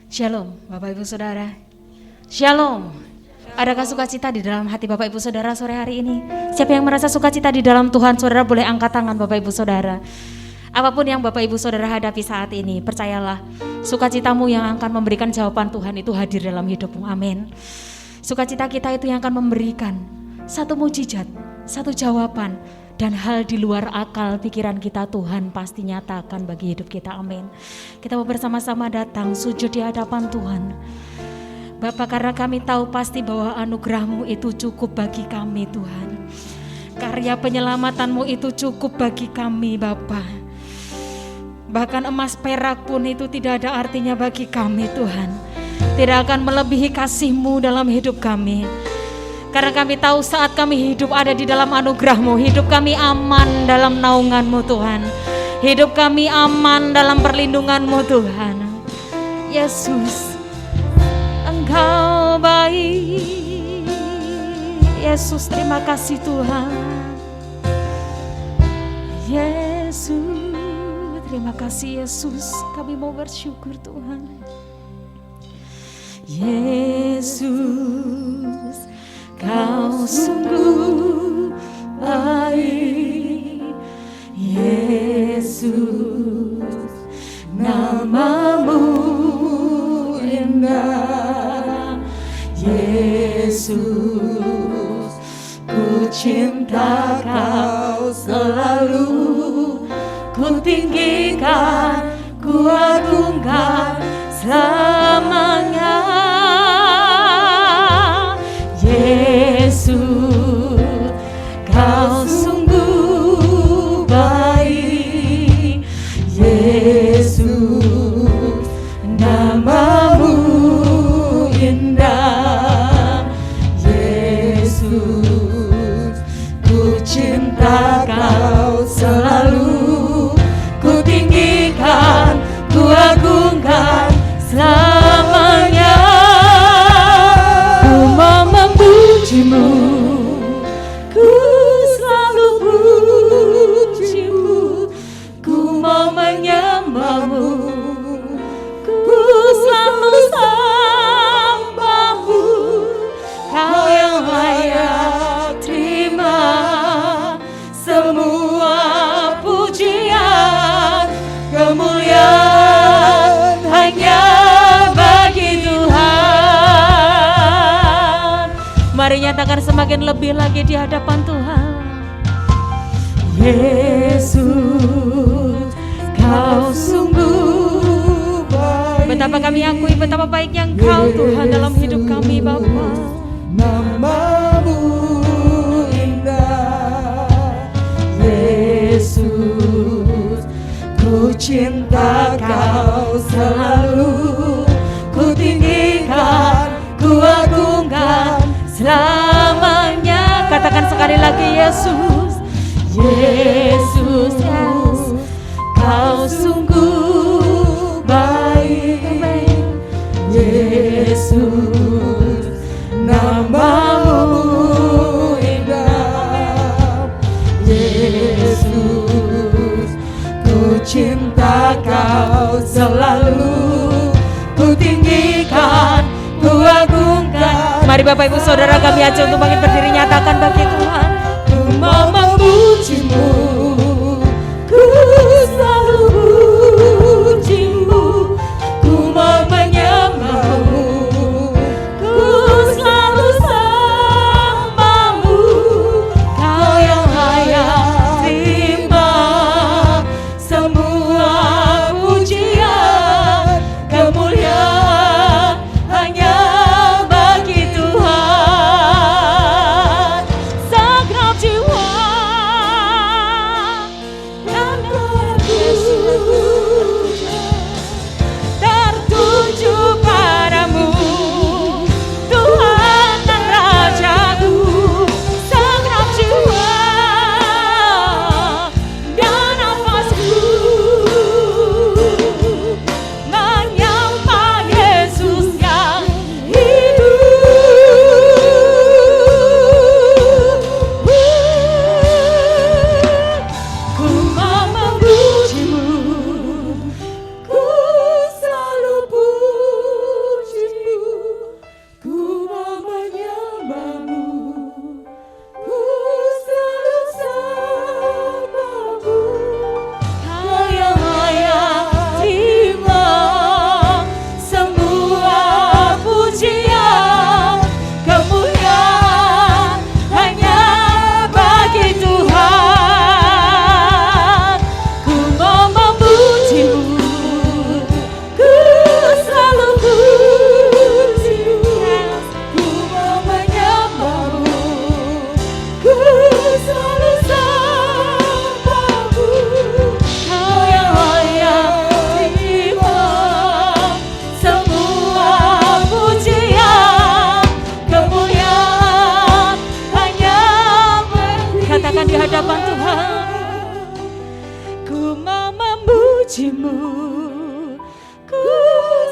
Shalom Bapak Ibu Saudara. Shalom. Adakah sukacita di dalam hati Bapak Ibu Saudara sore hari ini? Siapa yang merasa sukacita di dalam Tuhan, saudara boleh angkat tangan Bapak Ibu Saudara. Apapun yang Bapak Ibu Saudara hadapi saat ini, percayalah sukacitamu yang akan memberikan jawaban Tuhan itu hadir dalam hidupmu. Amin. Sukacita kita itu yang akan memberikan satu mujizat, satu jawaban, dan hal di luar akal pikiran kita Tuhan pasti nyatakan bagi hidup kita. Amin. Kita mau bersama-sama datang sujud di hadapan Tuhan. Bapa, karena kami tahu pasti bahwa anugerah-Mu itu cukup bagi kami Tuhan. Karya penyelamatan-Mu itu cukup bagi kami Bapa. Bahkan emas perak pun itu tidak ada artinya bagi kami Tuhan. Tidak akan melebihi kasih-Mu dalam hidup kami. Karena kami tahu saat kami hidup ada di dalam anugerah-Mu, hidup kami aman dalam naungan-Mu Tuhan. Hidup kami aman dalam perlindungan-Mu Tuhan. Yesus, Engkau baik. Yesus, terima kasih Tuhan. Yesus, terima kasih Yesus. Kami mau bersyukur Tuhan. Yesus, Kau sungguh baik. Yesus, nama-Mu indah. Yesus, ku cinta Kau selalu. Ku tinggikan, ku agungkan selamanya. Yesus, Kau sungguh baik. Yesus, nama-Mu indah. Yesus, ku cinta Kau selalu. Ku tinggikan, ku agungkan selamanya. Ku mau memuji-Mu, ku selalu puji-Mu. Ku mau menyembah-Mu, ku selalu sembah-Mu. Kau yang layak terima semua pujian, kemuliaan hanya bagi Tuhan. Mari nyatakan semakin lebih lagi di hadapan Tuhan. Yesus, Kau sungguh baik. Betapa kami akui betapa baiknya Engkau Tuhan dalam hidup kami Bapa. Nama-Mu indah. Yesus, ku cinta Kau selalu. Ku tinggikan, ku agungkan selamanya. Katakan sekali lagi Yesus. Yesus, Kau sungguh baik. Yesus, nama-Mu indah. Yesus, ku cinta Kau selalu. Ku tinggikan, ku agungkan. Mari Bapak Ibu Saudara kami ajak untuk bangkit berdiri nyatakan bagi Tuhan. Ku mau memuji-Mu, ku selalu puji-Mu. Ku mau menyembah-Mu, ku selalu sembah-Mu. Kau yang layak terima semua pujian, kemuliaan hanya bagi Tuhan. Segenap jiwa ku mau memujimu, ku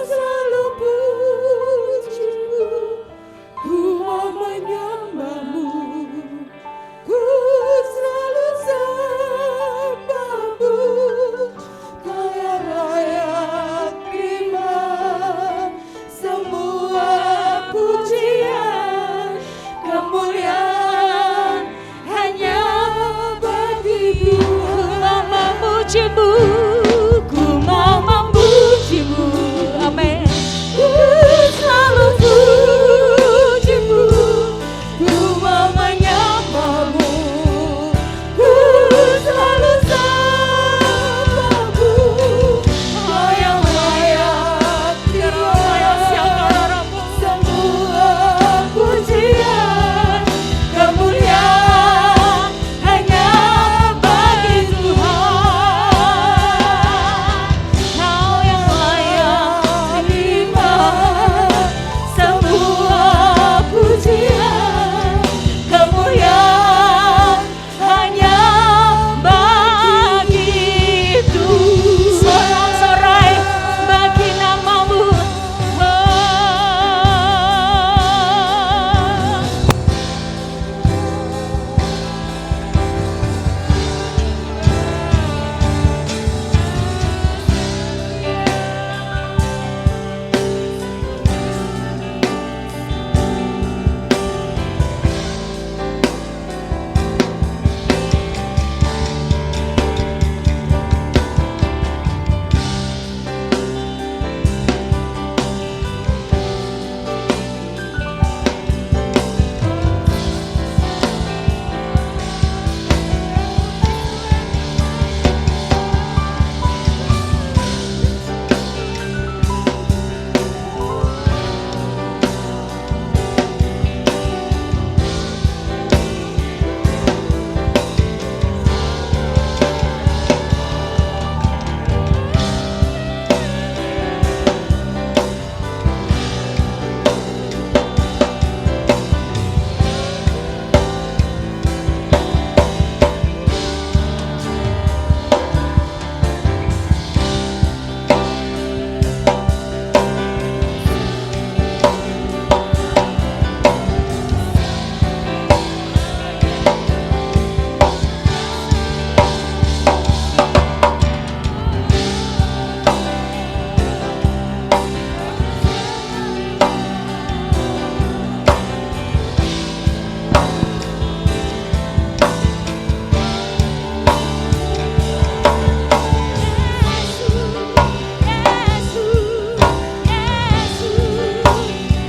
selalu pujimu, ku mau menyembahmu, ku selalu sembahmu. Kau yang layak terima semua pujian, kemuliaan hanya bagi Tuhan. memujimu, ku mau memujimu, amin. Ku selalu pujimu, ku mau menyembahmu, ku selalu sembahmu. Kau yang layak terima semua pujian, kemuliaan hanya bagi Tuhan. Kau yang layak Terima semua pujian, kemuliaan hanya bagi Tuhan. Sorak-sorai bagi namamu.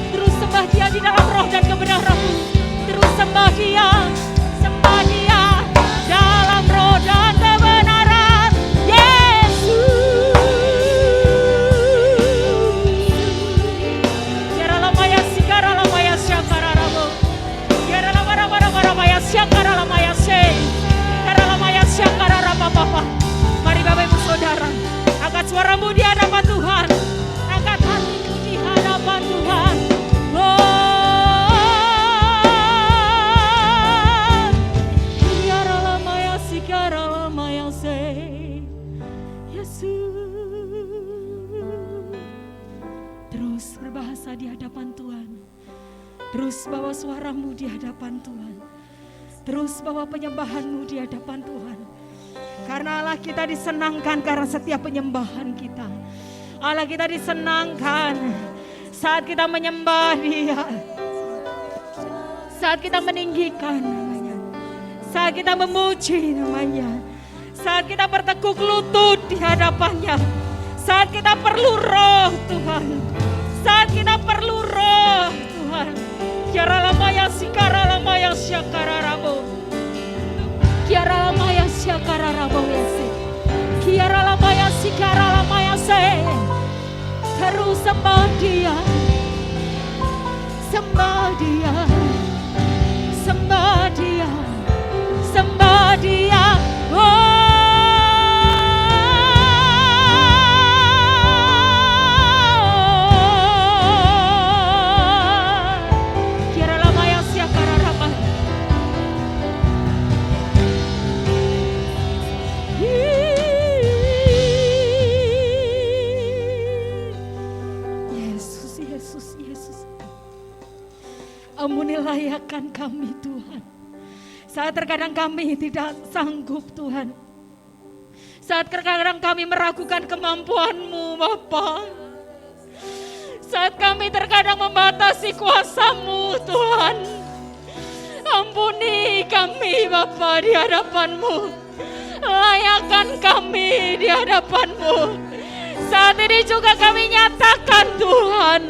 Terus sembah Dia di dalam roh dan kebenaran-Mu. Terus sembah Dia dalam roh dan kebenaran. Yesus. Yaralamaya sikaralamaya syakararamo. Yaralamaya syakaralamaya se. Yaralamaya syakararapapapa. Mari Bapak Ibu Saudara, angkat suaramu di hadapan Tuhan. Angkat hatimu di hadapan Tuhan. Yaralamaya sikaralamaya se. Yesus. Terus berbahasa di hadapan Tuhan. Terus bawa suaramu di hadapan Tuhan. Terus bawa penyembahanmu di hadapan Tuhan. Karena Allah kita disenangkan karena setiap penyembahan kita. Allah kita disenangkan saat kita menyembah Dia. Saat kita meninggikan namanya. Saat kita memuji namanya. Saat kita bertekuk lutut di hadapannya. Saat kita perlu roh Tuhan. Saat kita perlu roh Tuhan. Yaralamaya sikaralamaya syakararabo. Kiaralamaya syakararabo yase. Kiaralamaya sikaralamaya se. Terus sembah Dia. Sembah Dia. Sembah Dia. Sembah Dia. Ampuni layakan kami Tuhan. Saat terkadang kami tidak sanggup Tuhan. Saat terkadang kami meragukan kemampuan-Mu Bapa. Saat kami terkadang membatasi kuasa-Mu Tuhan. Ampuni kami Bapa di hadapan-Mu. Layakan kami di hadapan-Mu. Saat ini juga kami nyatakan Tuhan,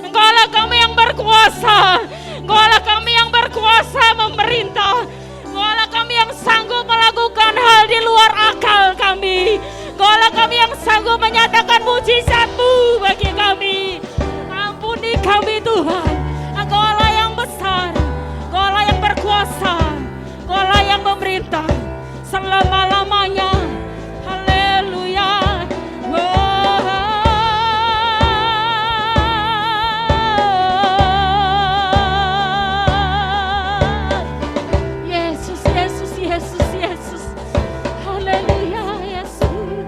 Engkaulah kami yang berkuasa. Engkaulah kami yang berkuasa memerintah. Engkaulah kami yang sanggup melakukan hal di luar akal kami. Engkaulah kami yang sanggup menyatakan mujizat-Mu bagi kami. Ampuni kami Tuhan. Engkaulah yang besar. Engkaulah yang berkuasa. Engkaulah yang memerintah selama-lamanya. Haleluya. Yesus, Yesus, Yesus, Yesus. Haleluya, Yesus.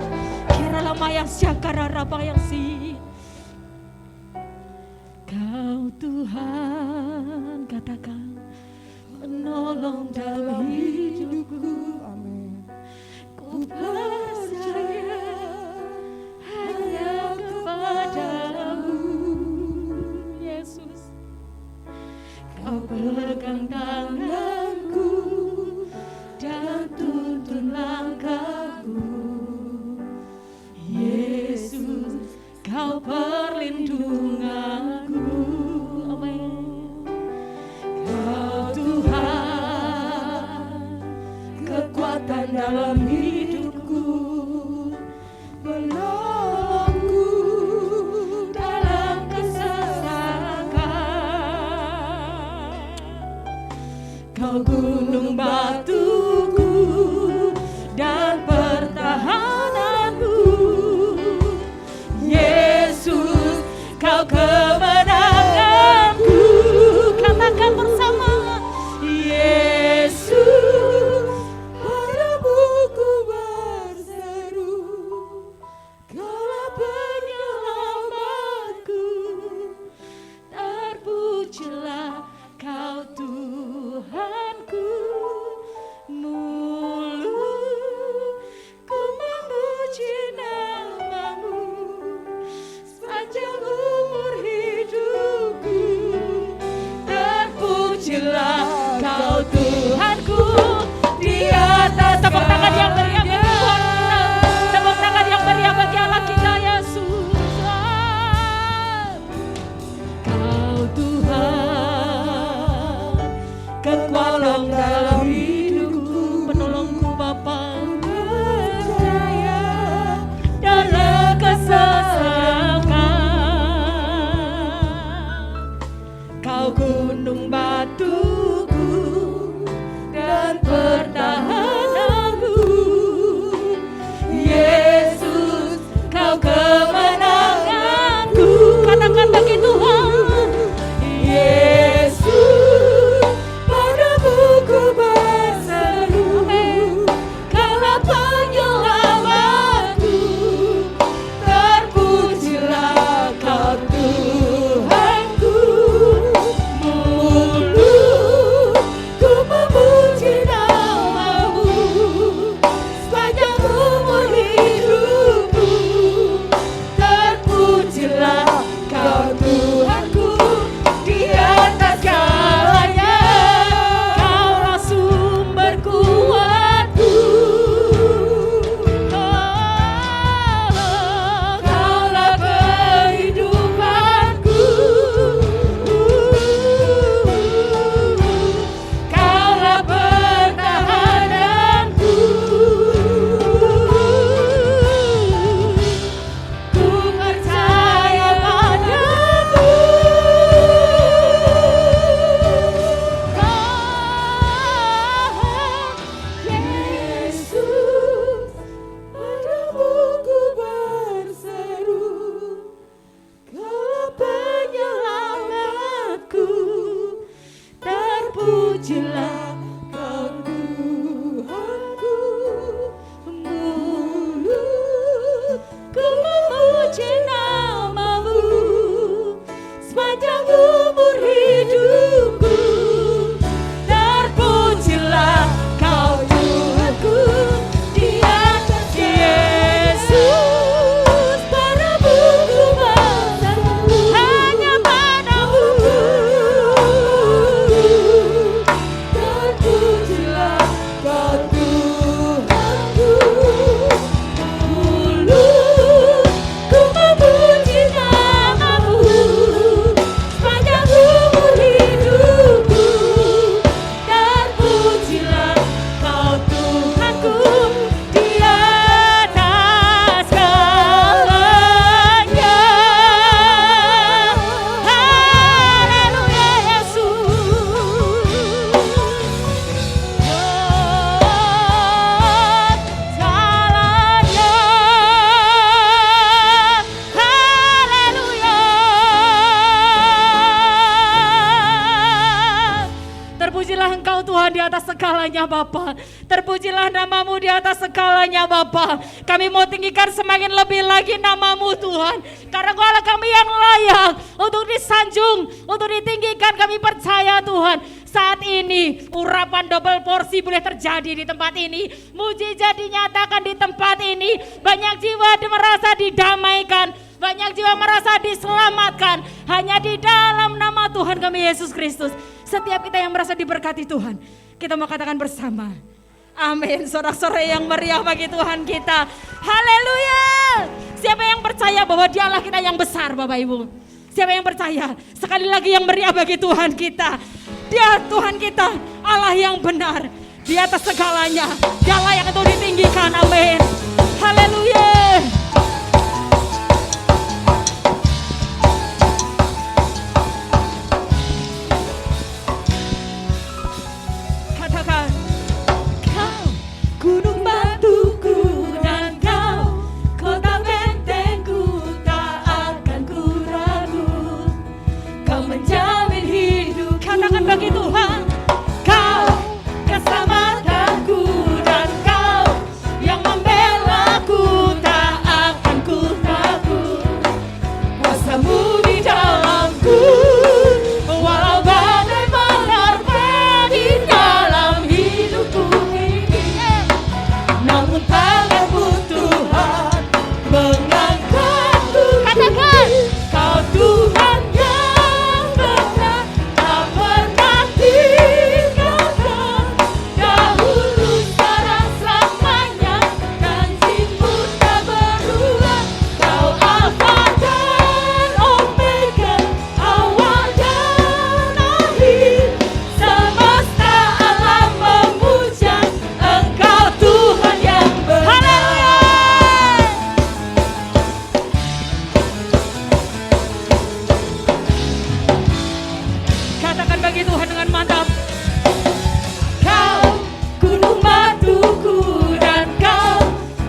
Kira lama yang syakara raba yang si. Kau Tuhan, katakan, menolong dalam hidupku. Amin. Ku percaya hanya kepadamu, Yesus. Kau pegang tanganku dan tuntun langkahku, Yesus. Kau perlindunganku. Amin. Kau Tuhan, kekuatan dalam hidupku. atas segalanya Bapa. Terpujilah namamu di atas segalanya Bapa. Kami mau tinggikan semakin lebih lagi namamu Tuhan. Karena Engkau Allah kami yang layak untuk disanjung, untuk ditinggikan. Kami percaya Tuhan, saat ini urapan double porsi boleh terjadi di tempat ini. Mujizat dinyatakan di tempat ini. Banyak jiwa merasa didamaikan, banyak jiwa merasa diselamatkan hanya di dalam nama Tuhan kami Yesus Kristus. Setiap kita yang merasa diberkati Tuhan, kita mau katakan bersama, amin. Sorak-sorai yang meriah bagi Tuhan kita. Haleluya. Siapa yang percaya bahwa Dialah kita yang besar Bapak Ibu? Siapa yang percaya? Sekali lagi yang meriah bagi Tuhan kita. Dia Tuhan kita, Allah yang benar di atas segalanya. Dia layak untuk ditinggikan, amin. Haleluya. Katakan, Kau gunung batuku dan kau kota bentengku, tak akan ku ragu. Kau menjamin hidup. katakan bagi Tuhan, Kau keselamatanku dan kau yang membelaku, tak akan ku ragu. Kuasamu di dalamku, walau badai menerpa di dalam hidupku ini. Namun tanganmu Tuhan mengangkatku. katakan, Kau Tuhan yang benar, tak pernah tinggalkan. Dahulu, sekarang, selamanya, janjimu tak berubah. Kau Alfa dan Omega, awal dan akhir. Semesta alam memuja Engkau Tuhan yang benar. katakan bagi Tuhan dengan mantap. Kau gunung batuku dan kau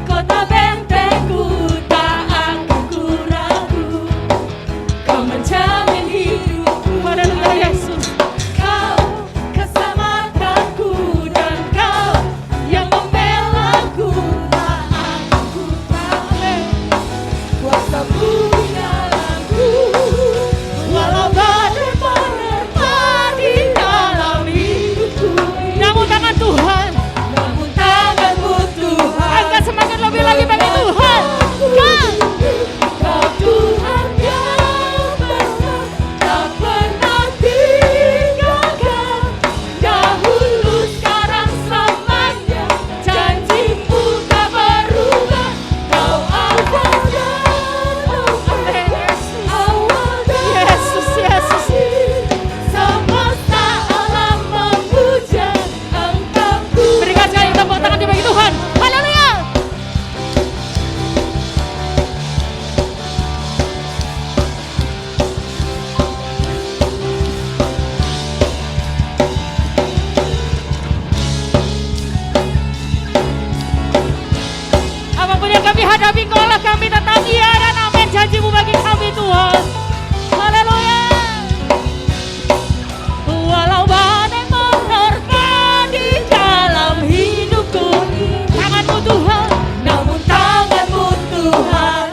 kota bentengku, tak akan ku ragu. Kau menjamin hidupku, Haleluya Yesus. kau keselamatanku dan kau yang membelaku, tak akan ku takut. Kuasamu di dalamku, walau badai menerpa di dalam hidupku. Namun tangan Tuhan, Namun tanganmu Tuhan, angkat semakin lebih lagi bagi Tuhan. Kau Tuhan yang benar, tak pernah tinggalkan. Dahulu, sekarang, selamanya, janjimu tak berubah. Kau Alfa dan Omega, awal dan Yesus, Yesus. akhir. Semesta alam memuja Engkau Tuhan. Berikan sekali tepuk tangan bagi Tuhan. Haleluya. Apapun yang kami hadapi, Engkau Allah kami tetap iya dan amin. Janjimu bagi kami Tuhan. Haleluya. Walau badai menerpa di dalam hidupku, tanganmu Tuhan. Namun tanganmu Tuhan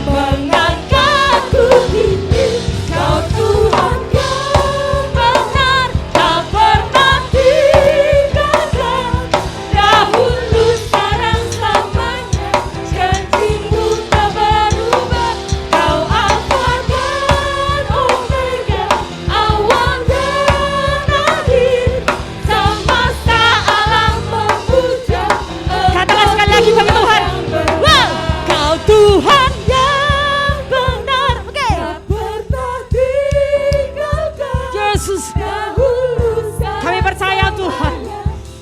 mengangkatku tinggi. Kau Tuhan yang benar, tak pernah tinggalkan. Dahulu, sekarang, selamanya, janjimu tak berubah. Kau Alfa dan Omega, awal dan akhir. Semesta alam memuja Katakan sekali lagi bagi Tuhan. Wow. Kau Tuhan yang benar, tak pernah tinggalkan. Yesus, Dahulu, kami percaya Tuhan.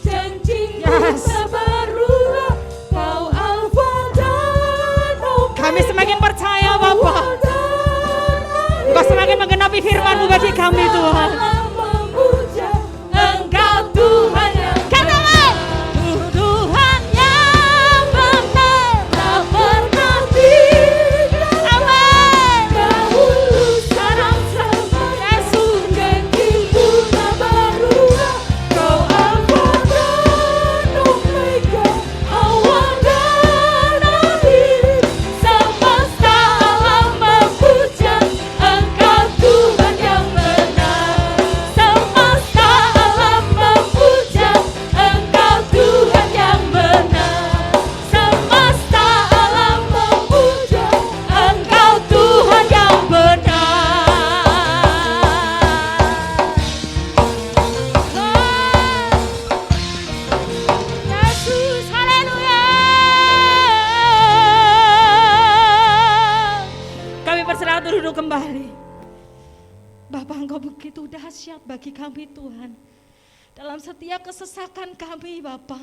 janjimu Yes. tak berubah. Kau Alfa dan Omega, Kami semakin percaya Bapa. awal dan akhir. Engkau semakin menggenapi firman-Mu bagi kami Tuhan. Alam memuja Engkau Tuhan yang Katakan, Tuhan yang benar. tak pernah tinggalkan. Amin. Dahulu, sekarang, selamanya, Yesus. janjimu tak berubah. Kau Alfa duduk kembali. Bapa, Engkau begitu dahsyat bagi kami Tuhan. Dalam setiap kesesakan kami Bapa,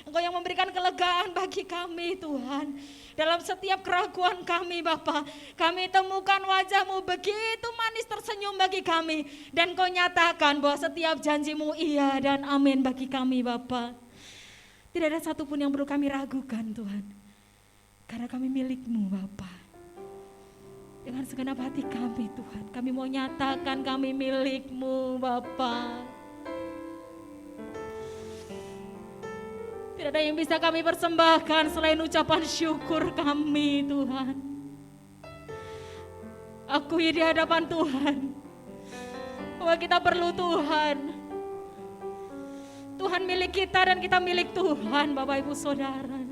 Engkau yang memberikan kelegaan bagi kami Tuhan. Dalam setiap keraguan kami Bapa, kami temukan wajah-Mu begitu manis tersenyum bagi kami. Dan Kau nyatakan bahwa setiap janji-Mu iya dan amin bagi kami Bapa. Tidak ada satupun yang perlu kami ragukan Tuhan. Karena kami milik-Mu Bapa. Dengan segenap hati kami Tuhan, kami mau nyatakan kami milik-Mu Bapa. Tidak ada yang bisa kami persembahkan selain ucapan syukur kami Tuhan. Akui di hadapan Tuhan bahwa kita perlu Tuhan. Tuhan milik kita dan kita milik Tuhan, Bapak Ibu Saudara.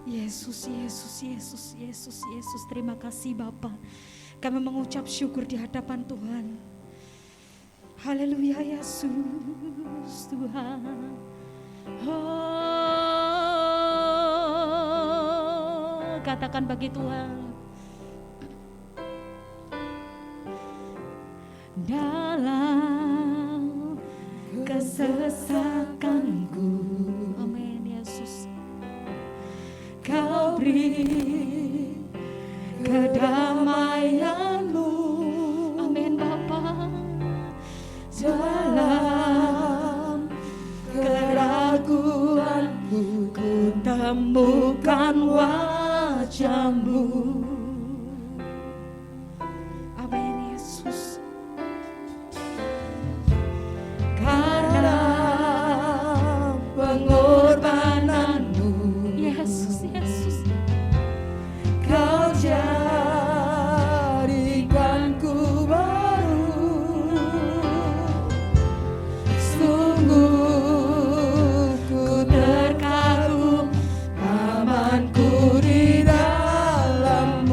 Yesus, Yesus, Yesus, Yesus, Yesus, terima kasih Bapa. Kami mengucap syukur di hadapan Tuhan. Haleluya Yesus Tuhan. Oh, katakan bagi Tuhan. Dalam kesesakanku, amin Yesus, Kau beri kedamaian-Mu, amin Bapa. Dalam keraguanku ku temukan wajah-Mu, amin Yesus. Karena pengorbanan-Mu, Yesus, Yesus, Kau jadikanku baru. Sungguh ku terkagum, amanku di dalam-Mu.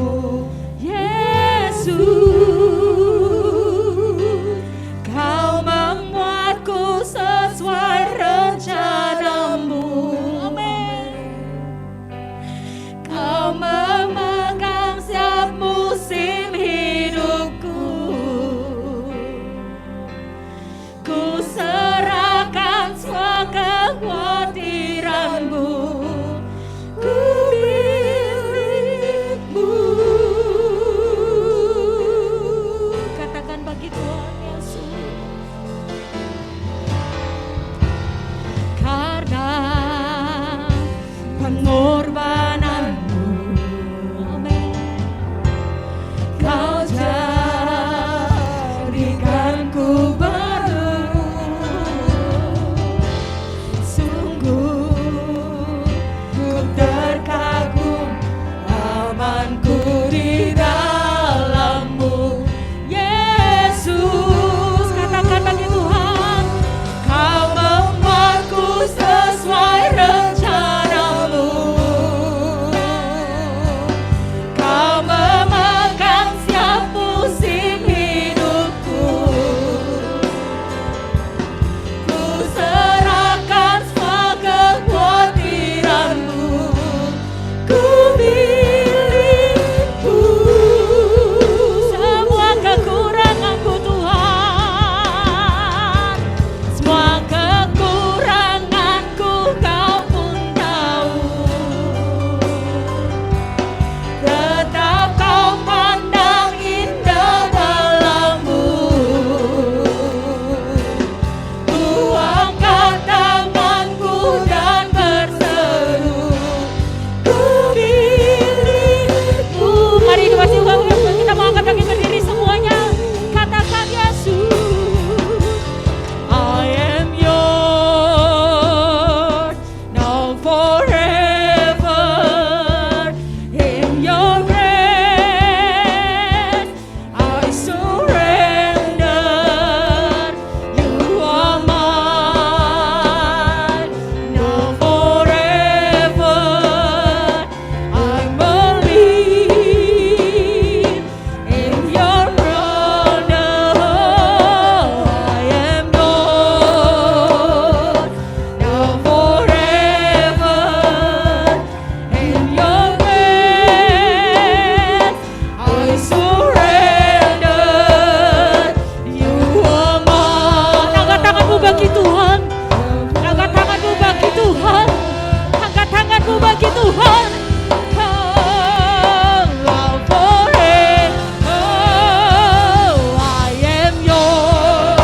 Tuhan. Now forever I am yours.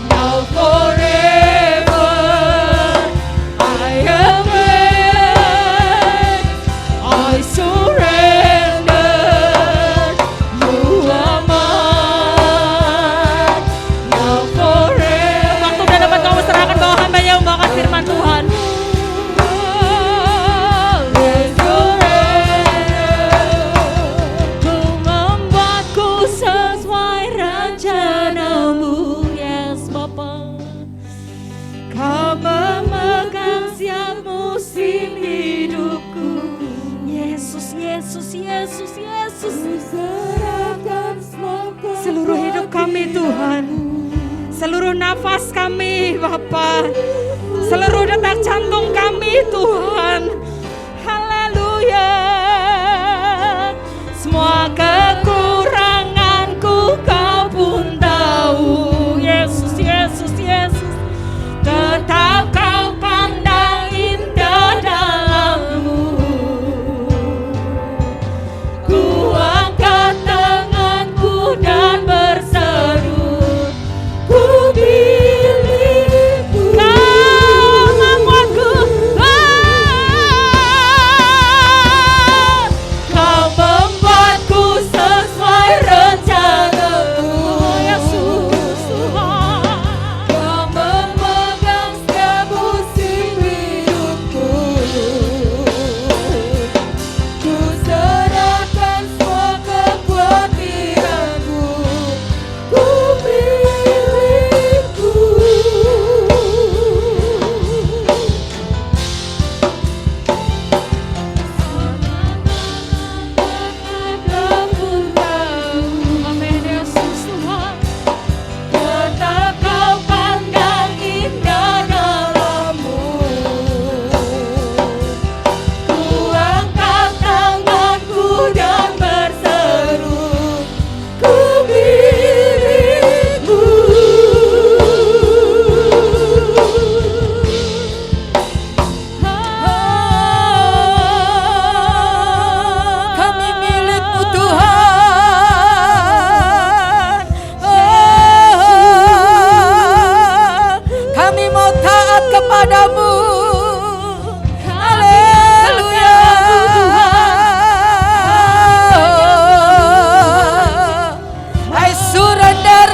Now forever I am yours. I surrender. You are mine. Now forever. Waktu udah dapat kamu serahkan bahwa hambanya membawakan firman Tuhan. Ku membuatku sesuai rencanamu, yes Bapa. Kau memegang setiap musim hidupku. Yesus, Yesus, Yesus, Yesus. Serahkan semua Seluruh hidup kami Tuhan, seluruh nafas kami Bapa, seluruh detak jantung kami Tuhan. Haleluya. Semua kekuranganku Kau pun tahu. Yesus, Yesus, Yesus. Tetap Kau pandang indah dalammu. Ku angkat tanganku dan berseru, ku milikmu. Kau membuatku Kau membuatku sesuai rencanamu, Yesus Tuhan. Kau memegang setiap musim hidupku. Ku serahkan semua kekhawatiranku, ku milikku. Kau pun tahu. Amin Yesus Tuhan. Tetap Kau pandang indah dalammu. Ku angkat tanganku dan berseru, ku milikmu. Kami milik-Mu Tuhan. Kami mau taat kepadamu. Haleluya. I surrender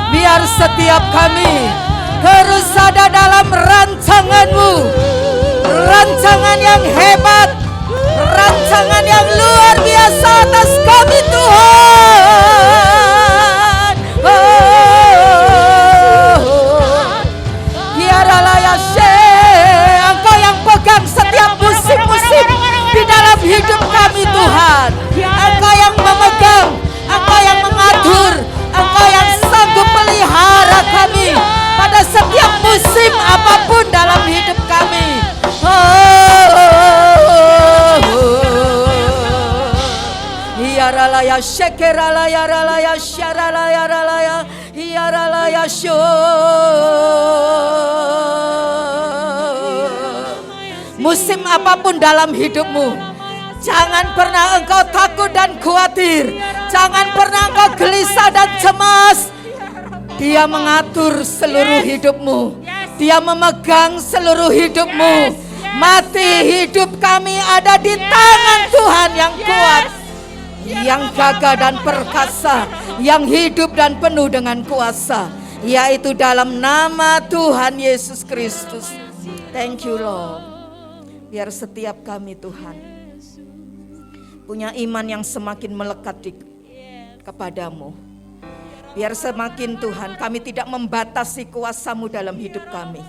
Biar setiap kami terus ada dalam rancangan-Mu, rancangan yang hebat, rancangan yang luar biasa atas kami Tuhan. Engkau yang pegang setiap musim-musim di dalam hidup kami Tuhan. Engkau yang memegang, Engkau yang mengatur, Engkau yang sanggup pelihara kami pada setiap musim apapun dalam hidup kami. Yaralaya shekeralaya ralaya syaralaya ralaya yaralaya sho. Musim apapun dalam hidupmu, jangan pernah engkau takut dan khawatir. Jangan pernah engkau gelisah dan cemas. Dia mengatur seluruh hidupmu. Dia memegang seluruh hidupmu. Mati hidup kami ada di tangan Tuhan yang kuat, yang gagah dan perkasa, yang hidup dan penuh dengan kuasa, yaitu dalam nama Tuhan Yesus Kristus. Thank you Lord. Biar setiap kami Tuhan punya iman yang semakin melekat kepadamu. Biar semakin Tuhan kami tidak membatasi kuasa-Mu dalam hidup kami.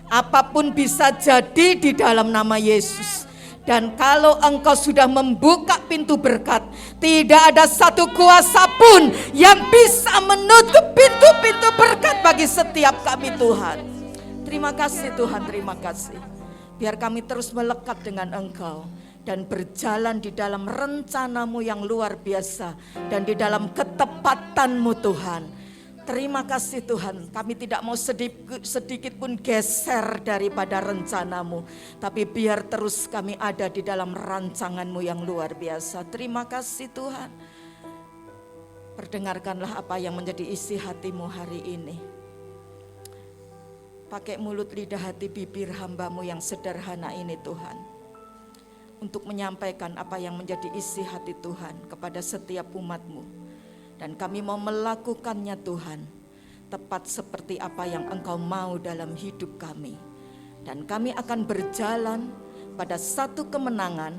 Apapun bisa jadi di dalam nama Yesus. Dan kalau engkau sudah membuka pintu berkat, tidak ada satu kuasa pun yang bisa menutup pintu-pintu berkat bagi setiap kami Tuhan. Terima kasih Tuhan, terima kasih. Biar kami terus melekat dengan Engkau dan berjalan di dalam rencana-Mu yang luar biasa dan di dalam ketepatan-Mu Tuhan. Terima kasih Tuhan, kami tidak mau sedikit pun geser daripada rencana-Mu, tapi biar terus kami ada di dalam rancangan-Mu yang luar biasa. Terima kasih Tuhan. Perdengarkanlah apa yang menjadi isi hati-Mu hari ini. Pakai mulut, lidah, hati, bibir hamba-Mu yang sederhana ini Tuhan, untuk menyampaikan apa yang menjadi isi hati Tuhan kepada setiap umat-Mu. Dan kami mau melakukannya Tuhan, tepat seperti apa yang Engkau mau dalam hidup kami. Dan kami akan berjalan pada satu kemenangan,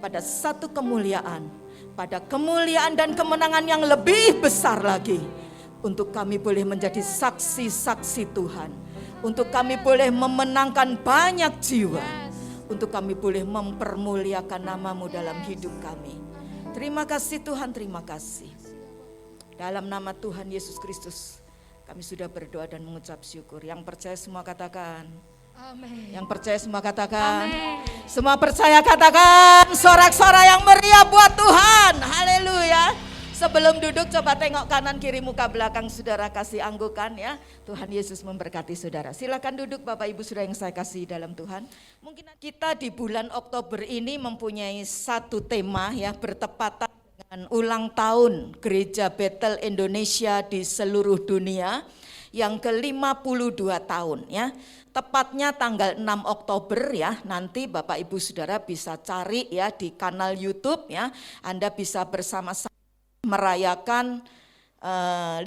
pada satu kemuliaan, pada kemuliaan dan kemenangan yang lebih besar lagi. Untuk kami boleh menjadi saksi-saksi Tuhan, untuk kami boleh memenangkan banyak jiwa, untuk kami boleh mempermuliakan nama-Mu dalam hidup kami. Terima kasih Tuhan, terima kasih. Dalam nama Tuhan Yesus Kristus kami sudah berdoa dan mengucap syukur. Yang percaya semua katakan amin. Yang percaya semua katakan amin. Semua percaya katakan sorak-sorai yang meriah buat Tuhan. Haleluya. Sebelum duduk coba tengok kanan kiri muka belakang saudara, kasih anggukan ya. Tuhan Yesus memberkati saudara. Silakan duduk Bapak Ibu saudara yang saya kasih dalam Tuhan. Mungkin kita di bulan Oktober ini mempunyai satu tema ya, bertepatan dengan ulang tahun Gereja Bethel Indonesia di seluruh dunia yang ke-52 tahun ya. Tepatnya tanggal 6 Oktober ya. Nanti Bapak Ibu Saudara bisa cari ya di kanal YouTube ya. Anda bisa bersama-sama merayakan 52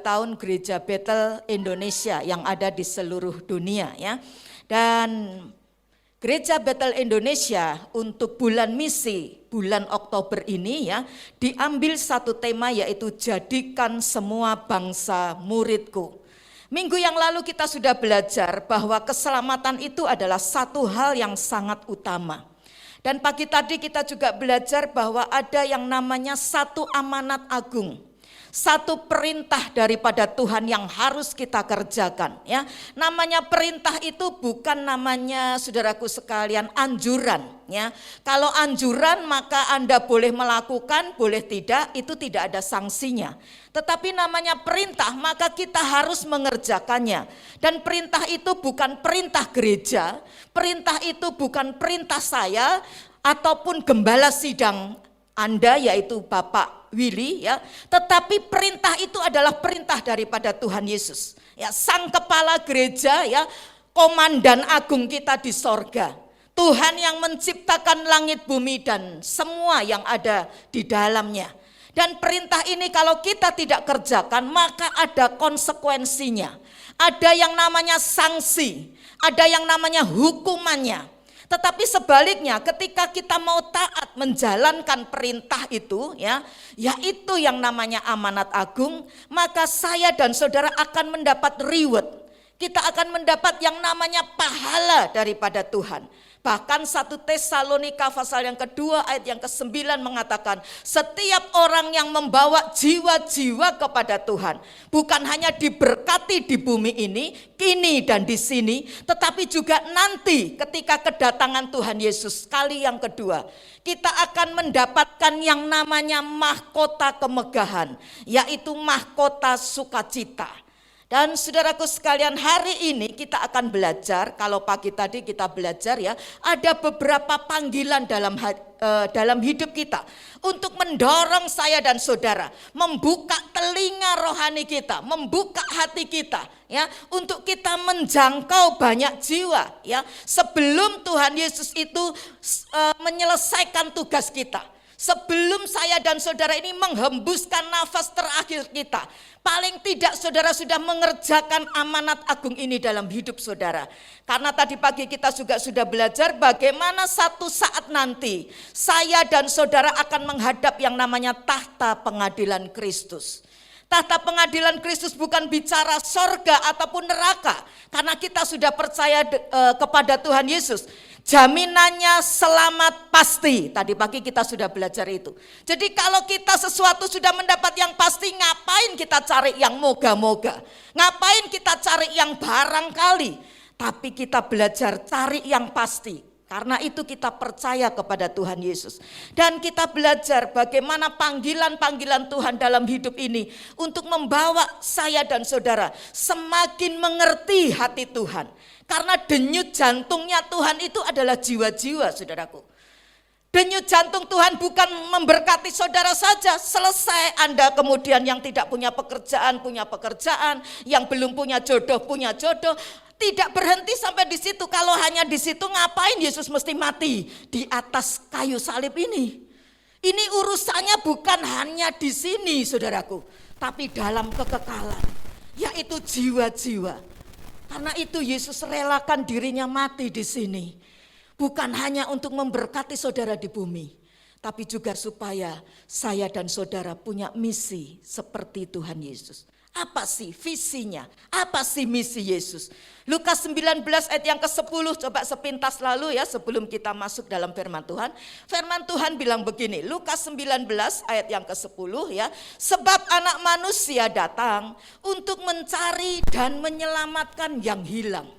tahun Gereja Bethel Indonesia yang ada di seluruh dunia ya. Dan Gereja Bethel Indonesia untuk bulan misi, bulan Oktober ini ya, diambil satu tema yaitu jadikan semua bangsa muridku. Minggu yang lalu kita sudah belajar bahwa keselamatan itu adalah satu hal yang sangat utama. Dan pagi tadi kita juga belajar bahwa ada yang namanya satu amanat agung. Satu perintah daripada Tuhan yang harus kita kerjakan ya. Namanya perintah itu bukan namanya saudaraku sekalian anjuran ya. Kalau anjuran maka Anda boleh melakukan, boleh tidak, itu tidak ada sanksinya. Tetapi namanya perintah maka kita harus mengerjakannya. Dan perintah itu bukan perintah gereja, perintah itu bukan perintah saya ataupun gembala sidang Anda yaitu Bapak Willy ya, tetapi perintah itu adalah perintah daripada Tuhan Yesus. Ya, sang kepala gereja ya, komandan agung kita di sorga. Tuhan yang menciptakan langit bumi dan semua yang ada di dalamnya. Dan perintah ini kalau kita tidak kerjakan maka ada konsekuensinya. Ada yang namanya sanksi, ada yang namanya hukumannya. Tetapi sebaliknya ketika kita mau taat menjalankan perintah itu ya, yaitu yang namanya amanat agung, maka saya dan saudara akan mendapat reward. Kita akan mendapat yang namanya pahala daripada Tuhan. Bahkan 1 Tesalonika pasal yang kedua ayat yang ke-9 mengatakan setiap orang yang membawa jiwa-jiwa kepada Tuhan bukan hanya diberkati di bumi ini, kini dan di sini, tetapi juga nanti ketika kedatangan Tuhan Yesus kali yang kedua, kita akan mendapatkan yang namanya mahkota kemegahan, yaitu mahkota sukacita. Dan saudaraku sekalian, hari ini kita akan belajar, kalau pagi tadi kita belajar ya, ada beberapa panggilan dalam hidup kita untuk mendorong saya dan saudara membuka telinga rohani kita, membuka hati kita ya, untuk kita menjangkau banyak jiwa ya, sebelum Tuhan Yesus itu menyelesaikan tugas kita. Sebelum saya dan saudara ini menghembuskan nafas terakhir kita, paling tidak saudara sudah mengerjakan amanat agung ini dalam hidup saudara. Karena tadi pagi kita juga sudah belajar bagaimana satu saat nanti saya dan saudara akan menghadap yang namanya tahta pengadilan Kristus. Tahta pengadilan Kristus bukan bicara sorga ataupun neraka, karena kita sudah percaya kepada Tuhan Yesus. Jaminannya selamat pasti. Tadi pagi kita sudah belajar itu. Jadi kalau kita sesuatu sudah mendapat yang pasti, ngapain kita cari yang moga-moga? Ngapain kita cari yang barangkali? Tapi kita belajar cari yang pasti. Karena itu kita percaya kepada Tuhan Yesus. Dan kita belajar bagaimana panggilan-panggilan Tuhan dalam hidup ini untuk membawa saya dan saudara semakin mengerti hati Tuhan. Karena denyut jantungnya Tuhan itu adalah jiwa-jiwa, saudaraku. Denyut jantung Tuhan bukan memberkati saudara saja, selesai Anda kemudian yang tidak punya pekerjaan, yang belum punya jodoh. Tidak berhenti sampai di situ. Kalau hanya di situ ngapain Yesus mesti mati di atas kayu salib ini? Ini urusannya bukan hanya di sini, saudaraku, tapi dalam kekekalan, yaitu jiwa-jiwa. Karena itu Yesus relakan dirinya mati di sini. Bukan hanya untuk memberkati saudara di bumi, tapi juga supaya saya dan saudara punya misi seperti Tuhan Yesus. Apa sih visinya? Apa sih misi Yesus? Lukas 19 ayat yang ke-10, coba sepintas lalu ya sebelum kita masuk dalam firman Tuhan. Firman Tuhan bilang begini, Lukas 19 ayat yang ke-10 ya. Sebab anak manusia datang untuk mencari dan menyelamatkan yang hilang.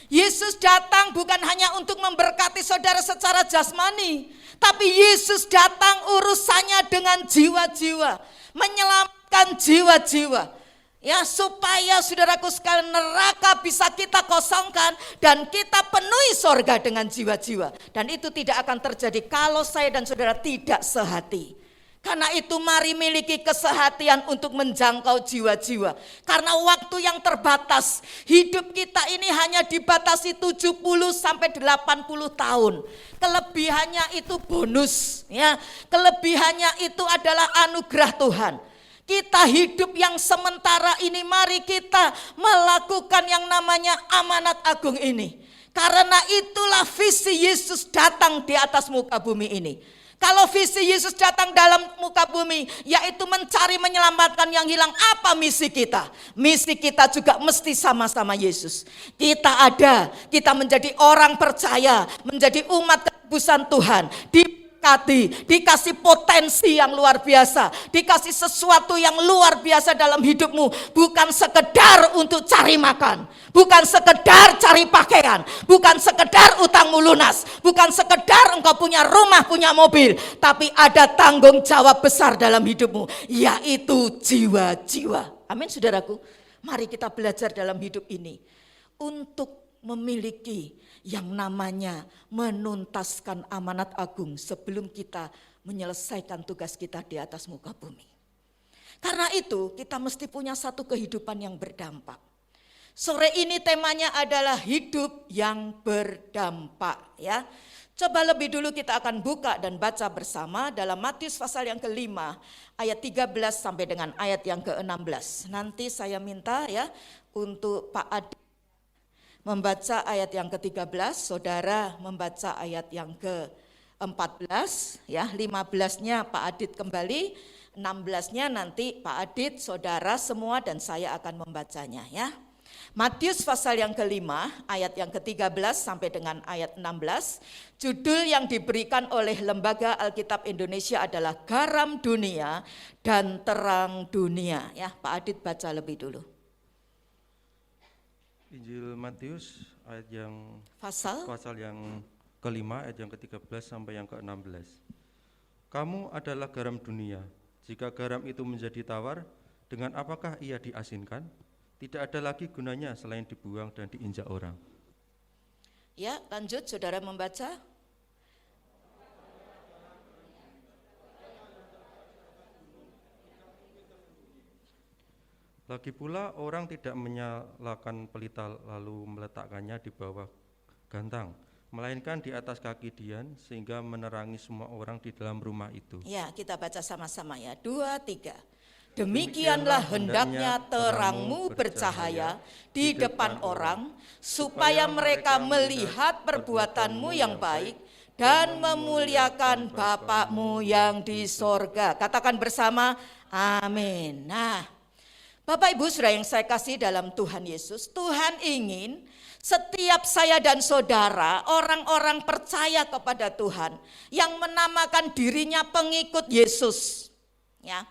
Yesus datang bukan hanya untuk memberkati saudara secara jasmani, tapi Yesus datang urusannya dengan jiwa-jiwa, menyelamatkan jiwa-jiwa. Ya, supaya saudaraku sekalian neraka bisa kita kosongkan dan kita penuhi sorga dengan jiwa-jiwa. Dan itu tidak akan terjadi kalau saya dan saudara tidak sehati. Karena itu mari miliki kesehatian untuk menjangkau jiwa-jiwa. Karena waktu yang terbatas, hidup kita ini hanya dibatasi 70 sampai 80 tahun. Kelebihannya itu bonus, ya. Kelebihannya itu adalah anugerah Tuhan. Kita hidup yang sementara ini, mari kita melakukan yang namanya amanat agung ini. Karena itulah visi Yesus datang di atas muka bumi ini. Kalau visi Yesus datang dalam muka bumi, yaitu mencari menyelamatkan yang hilang, apa misi kita? Misi kita juga mesti sama-sama Yesus. Kita menjadi orang percaya, menjadi umat tebusan Tuhan. Dikasih potensi yang luar biasa, dikasih sesuatu yang luar biasa dalam hidupmu. Bukan sekedar untuk cari makan, bukan sekedar cari pakaian, bukan sekedar utangmu lunas, bukan sekedar engkau punya rumah, punya mobil, tapi ada tanggung jawab besar dalam hidupmu, yaitu jiwa-jiwa. Amin, saudaraku. Mari kita belajar dalam hidup ini untuk memiliki yang namanya menuntaskan amanat agung sebelum kita menyelesaikan tugas kita di atas muka bumi. Karena itu kita mesti punya satu kehidupan yang berdampak. Sore ini temanya adalah hidup yang berdampak, ya. Coba lebih dulu kita akan buka dan baca bersama dalam Matius pasal yang ke-5 ayat 13 sampai dengan ayat yang ke-16. Nanti saya minta ya untuk Pak Adi membaca ayat yang ke-13, saudara membaca ayat yang ke-14, ya 15-nya Pak Adit kembali, 16-nya nanti Pak Adit, saudara semua dan saya akan membacanya ya. Matius pasal yang ke-5 ayat yang ke-13 sampai dengan ayat 16, judul yang diberikan oleh Lembaga Alkitab Indonesia adalah Garam Dunia dan Terang Dunia. Ya, Pak Adit baca lebih dulu. Injil Matius ayat yang Pasal yang ke-5 ayat yang ke-13 sampai yang ke-16. Kamu adalah garam dunia. Jika garam itu menjadi tawar, dengan apakah ia diasinkan? Tidak ada lagi gunanya selain dibuang dan diinjak orang. Ya, lanjut saudara membaca. Lagi pula orang tidak menyalakan pelita lalu meletakkannya di bawah gantang, melainkan di atas kaki dian sehingga menerangi semua orang di dalam rumah itu. Ya, kita baca sama-sama ya. 2, 3. Demikianlah hendaknya terangmu bercahaya di depan orang, supaya mereka melihat perbuatanmu yang baik dan memuliakan Bapa-Mu yang di sorga. Katakan bersama, amin. Nah, Bapak Ibu Saudara yang saya kasih dalam Tuhan Yesus, Tuhan ingin setiap saya dan saudara, orang-orang percaya kepada Tuhan yang menamakan dirinya pengikut Yesus, ya,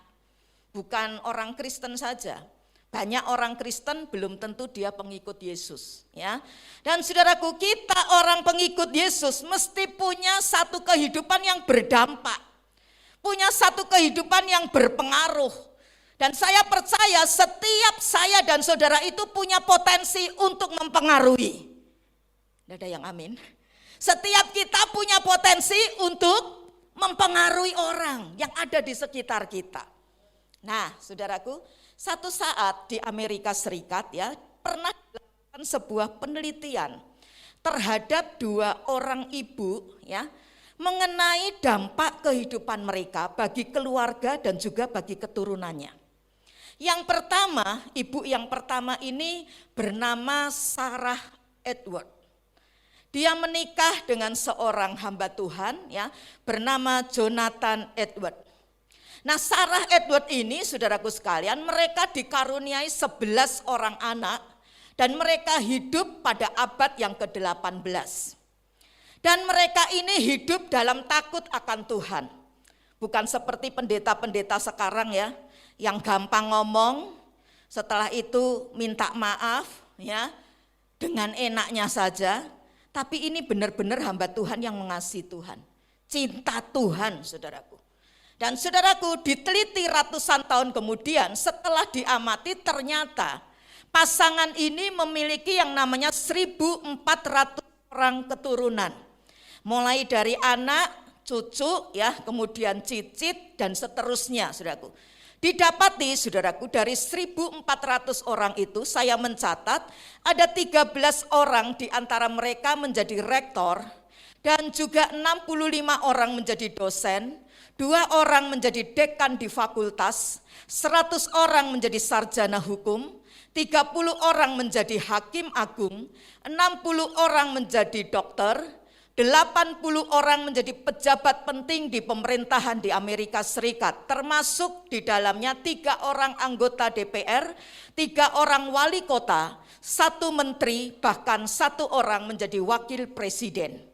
bukan orang Kristen saja. Banyak orang Kristen belum tentu dia pengikut Yesus, ya. Dan saudaraku, kita orang pengikut Yesus mesti punya satu kehidupan yang berdampak, punya satu kehidupan yang berpengaruh. Dan saya percaya setiap saya dan saudara itu punya potensi untuk mempengaruhi. Tidak ada yang amin. Setiap kita punya potensi untuk mempengaruhi orang yang ada di sekitar kita. Nah, saudaraku, satu saat di Amerika Serikat ya pernah dilakukan sebuah penelitian terhadap 2 orang ibu ya mengenai dampak kehidupan mereka bagi keluarga dan juga bagi keturunannya. Yang pertama, ibu yang pertama ini bernama Sarah Edward. Dia menikah dengan seorang hamba Tuhan ya bernama Jonathan Edward. Nah, Sarah Edward ini saudaraku sekalian, mereka dikaruniai 11 orang anak dan mereka hidup pada abad yang ke-18. Dan mereka ini hidup dalam takut akan Tuhan. Bukan seperti pendeta-pendeta sekarang ya, yang gampang ngomong, setelah itu minta maaf ya dengan enaknya saja. Tapi ini benar-benar hamba Tuhan yang mengasihi Tuhan, cinta Tuhan saudaraku. Dan saudaraku, diteliti ratusan tahun kemudian setelah diamati ternyata pasangan ini memiliki yang namanya 1.400 orang keturunan. Mulai dari anak, cucu ya, kemudian cicit dan seterusnya saudaraku. Didapati saudaraku dari 1.400 orang itu saya mencatat ada 13 orang di antara mereka menjadi rektor dan juga 65 orang menjadi dosen, 2 orang menjadi dekan di fakultas, 100 orang menjadi sarjana hukum, 30 orang menjadi hakim agung, 60 orang menjadi dokter, 80 orang menjadi pejabat penting di pemerintahan di Amerika Serikat, termasuk di dalamnya 3 orang anggota DPR, 3 orang wali kota, 1 menteri, bahkan 1 orang menjadi wakil presiden.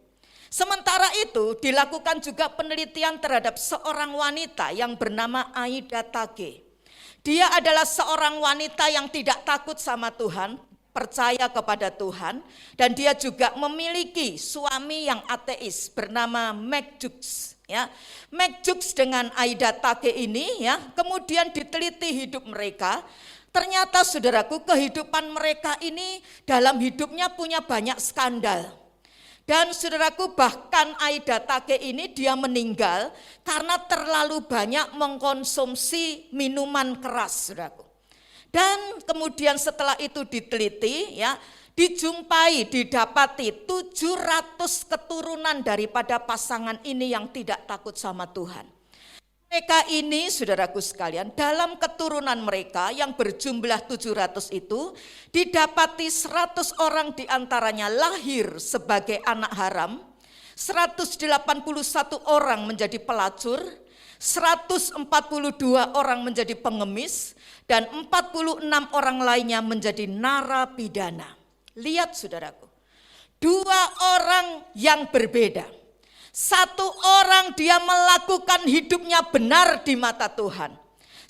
Sementara itu dilakukan juga penelitian terhadap seorang wanita yang bernama Aida Tage. Dia adalah seorang wanita yang tidak takut sama Tuhan, percaya kepada Tuhan, dan dia juga memiliki suami yang ateis bernama Meg Jukes ya. Meg Jukes dengan Aida Tage ini ya, kemudian diteliti hidup mereka. Ternyata saudaraku, kehidupan mereka ini dalam hidupnya punya banyak skandal. Dan saudaraku, bahkan Aida Tage ini dia meninggal karena terlalu banyak mengkonsumsi minuman keras saudaraku. Dan kemudian setelah itu diteliti ya, didapati 700 keturunan daripada pasangan ini yang tidak takut sama Tuhan. Mereka ini saudaraku sekalian, dalam keturunan mereka yang berjumlah 700 itu didapati 100 orang diantaranya lahir sebagai anak haram, 181 orang menjadi pelacur, 142 orang menjadi pengemis, dan 46 orang lainnya menjadi narapidana. Lihat saudaraku, 2 orang yang berbeda. 1 orang dia melakukan hidupnya benar di mata Tuhan.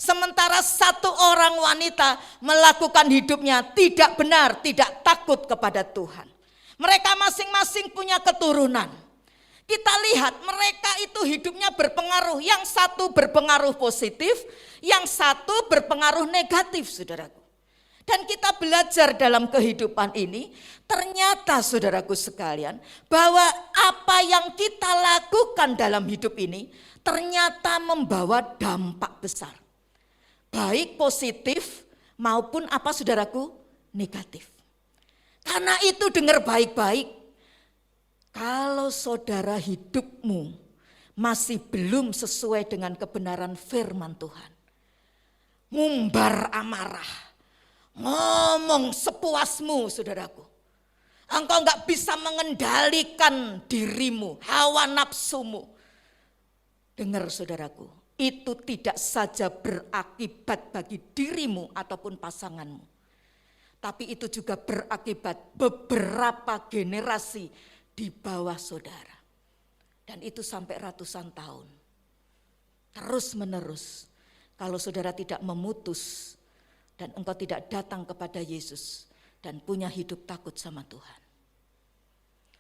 Sementara 1 orang wanita melakukan hidupnya tidak benar, tidak takut kepada Tuhan. Mereka masing-masing punya keturunan. Kita lihat mereka itu hidupnya berpengaruh, yang satu berpengaruh positif, yang satu berpengaruh negatif saudaraku. Dan kita belajar dalam kehidupan ini, ternyata saudaraku sekalian, bahwa apa yang kita lakukan dalam hidup ini ternyata membawa dampak besar. Baik positif maupun apa saudaraku, negatif. Karena itu dengar baik-baik. Kalau saudara hidupmu masih belum sesuai dengan kebenaran firman Tuhan, ngumbar amarah, ngomong sepuasmu saudaraku, engkau enggak bisa mengendalikan dirimu, hawa nafsumu. Dengar saudaraku, itu tidak saja berakibat bagi dirimu ataupun pasanganmu, tapi itu juga berakibat beberapa generasi di bawah saudara. Dan itu sampai ratusan tahun. Terus menerus. Kalau saudara tidak memutus dan engkau tidak datang kepada Yesus dan punya hidup takut sama Tuhan.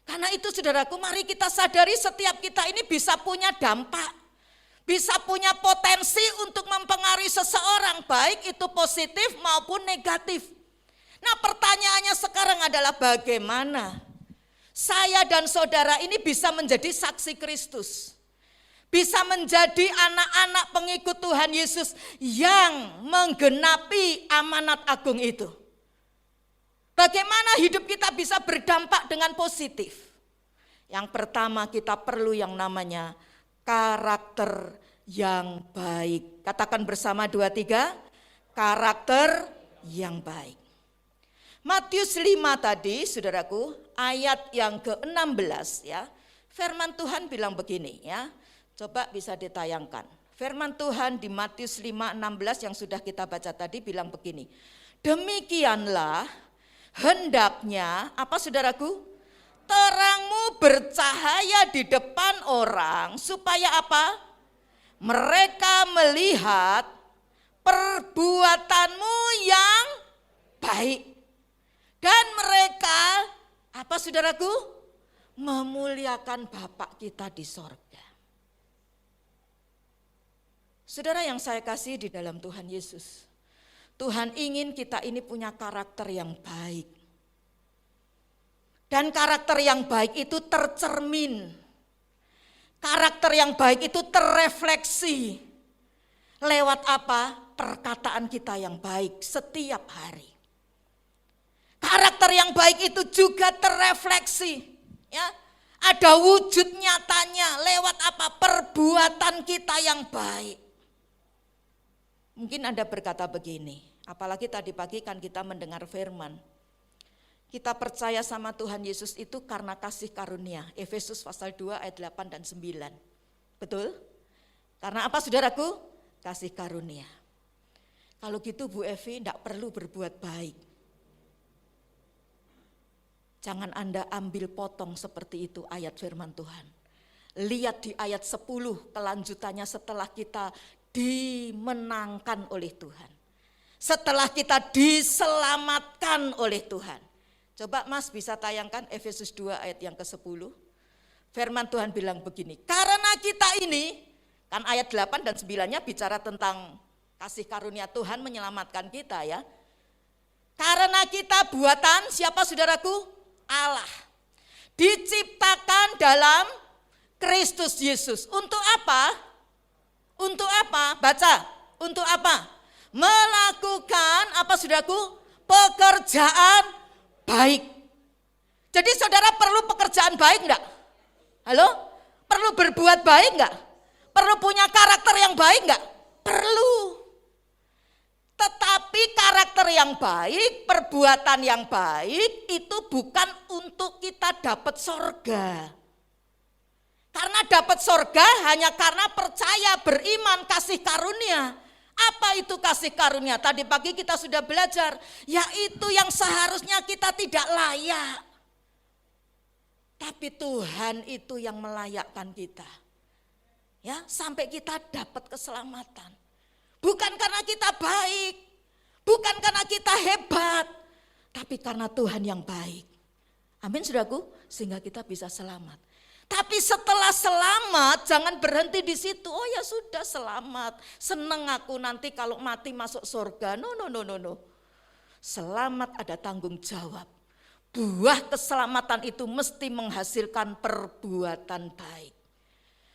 Karena itu saudaraku, mari kita sadari setiap kita ini bisa punya dampak, bisa punya potensi untuk mempengaruhi seseorang, baik itu positif maupun negatif. Nah, pertanyaannya sekarang adalah bagaimana saya dan saudara ini bisa menjadi saksi Kristus, bisa menjadi anak-anak pengikut Tuhan Yesus yang menggenapi amanat agung itu. Bagaimana hidup kita bisa berdampak dengan positif? Yang pertama, kita perlu yang namanya karakter yang baik. Katakan bersama 2, 3, karakter yang baik. Matius 5 tadi, saudaraku, ayat yang ke-16 ya. Firman Tuhan bilang begini ya. Coba bisa ditayangkan. Firman Tuhan di Matius 5:16 yang sudah kita baca tadi bilang begini. Demikianlah hendaknya, apa saudaraku? Terangmu bercahaya di depan orang supaya apa? Mereka melihat perbuatanmu yang baik. Dan mereka, apa saudaraku? Memuliakan Bapa kita di sorga. Saudara yang saya kasih di dalam Tuhan Yesus, Tuhan ingin kita ini punya karakter yang baik. Dan karakter yang baik itu tercermin. Karakter yang baik itu terrefleksi. Lewat apa? Perkataan kita yang baik setiap hari. Karakter yang baik itu juga terrefleksi. Ya, ada wujud nyatanya lewat apa? Perbuatan kita yang baik. Mungkin Anda berkata begini, apalagi tadi pagi kan kita mendengar firman. Kita percaya sama Tuhan Yesus itu karena kasih karunia. Efesus pasal 2 ayat 8 dan 9. Betul? Karena apa saudaraku? Kasih karunia. Kalau gitu Bu Evi tidak perlu berbuat baik. Jangan Anda ambil potong seperti itu ayat firman Tuhan. Lihat di ayat 10 kelanjutannya setelah kita dimenangkan oleh Tuhan. Setelah kita diselamatkan oleh Tuhan. Coba Mas bisa tayangkan Efesus 2 ayat yang ke-10. Firman Tuhan bilang begini, karena kita ini, kan ayat 8 dan 9-nya bicara tentang kasih karunia Tuhan menyelamatkan kita ya. Karena kita buatan siapa saudaraku? Allah. Diciptakan dalam Kristus Yesus. Untuk apa? Untuk apa? Baca. Untuk apa? Melakukan apa saudaraku? Pekerjaan baik. Jadi saudara perlu pekerjaan baik enggak? Halo? Perlu berbuat baik enggak? Perlu punya karakter yang baik enggak? Perlu. Tetapi karakter yang baik, perbuatan yang baik itu bukan untuk kita dapat sorga. Karena dapat sorga hanya karena percaya, beriman, kasih karunia. Apa itu kasih karunia? Tadi pagi kita sudah belajar, yaitu yang seharusnya kita tidak layak. Tapi Tuhan itu yang melayakkan kita. Ya, sampai kita dapat keselamatan. Bukan karena kita baik, bukan karena kita hebat, tapi karena Tuhan yang baik. Amin saudaraku, sehingga kita bisa selamat. Tapi setelah selamat jangan berhenti di situ. Oh ya sudah selamat, seneng aku nanti kalau mati masuk surga. No. Selamat ada tanggung jawab. Buah keselamatan itu mesti menghasilkan perbuatan baik.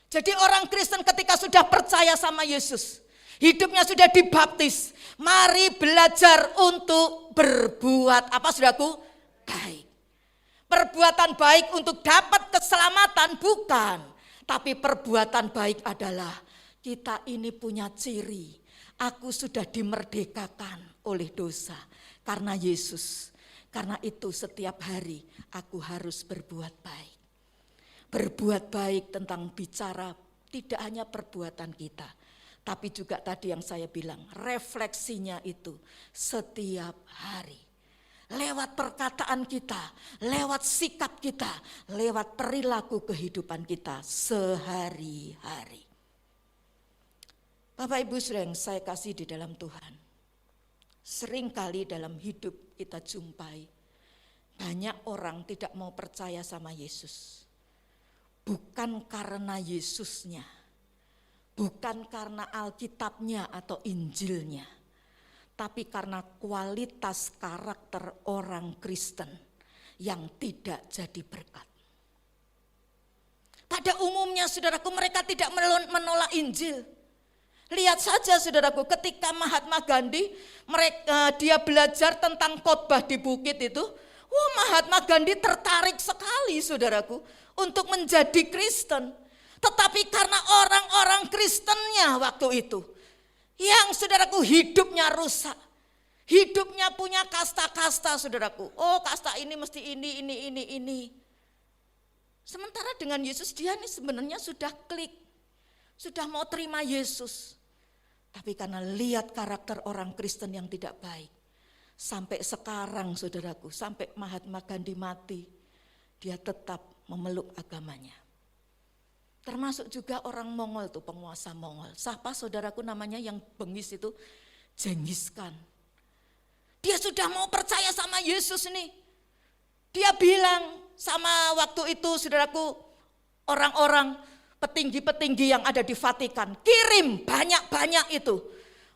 Jadi orang Kristen ketika sudah percaya sama Yesus, hidupnya sudah dibaptis, mari belajar untuk berbuat apa saudaraku? Baik. Perbuatan baik untuk dapat keselamatan bukan, tapi perbuatan baik adalah kita ini punya ciri. Aku sudah dimerdekakan oleh dosa karena Yesus. Karena itu setiap hari aku harus berbuat baik. Berbuat baik tentang bicara tidak hanya perbuatan kita, Tapi juga tadi yang saya bilang, refleksinya itu setiap hari. Lewat perkataan kita, lewat sikap kita, lewat perilaku kehidupan kita sehari-hari. Bapak Ibu saudara yang saya kasih di dalam Tuhan, seringkali dalam hidup kita jumpai banyak orang tidak mau percaya sama Yesus. Bukan karena Yesusnya, bukan karena Alkitabnya atau Injilnya, tapi karena kualitas karakter orang Kristen yang tidak jadi berkat. Pada umumnya saudaraku, mereka tidak menolak Injil. Lihat saja saudaraku, ketika Mahatma Gandhi dia belajar tentang khotbah di bukit itu, Mahatma Gandhi tertarik sekali saudaraku untuk menjadi Kristen. Tetapi karena orang-orang Kristennya waktu itu, yang saudaraku hidupnya rusak, hidupnya punya kasta-kasta saudaraku. Oh, kasta ini mesti ini. Sementara dengan Yesus dia ini sebenarnya sudah klik, sudah mau terima Yesus. Tapi karena lihat karakter orang Kristen yang tidak baik, sampai sekarang saudaraku, sampai Mahatma Gandhi mati, dia tetap memeluk agamanya. Termasuk juga orang Mongol tuh, penguasa Mongol. Siapa saudaraku namanya yang bengis itu? Genghis Khan. Dia sudah mau percaya sama Yesus nih. Dia bilang sama waktu itu saudaraku, orang-orang petinggi-petinggi yang ada di Vatikan, kirim banyak-banyak itu.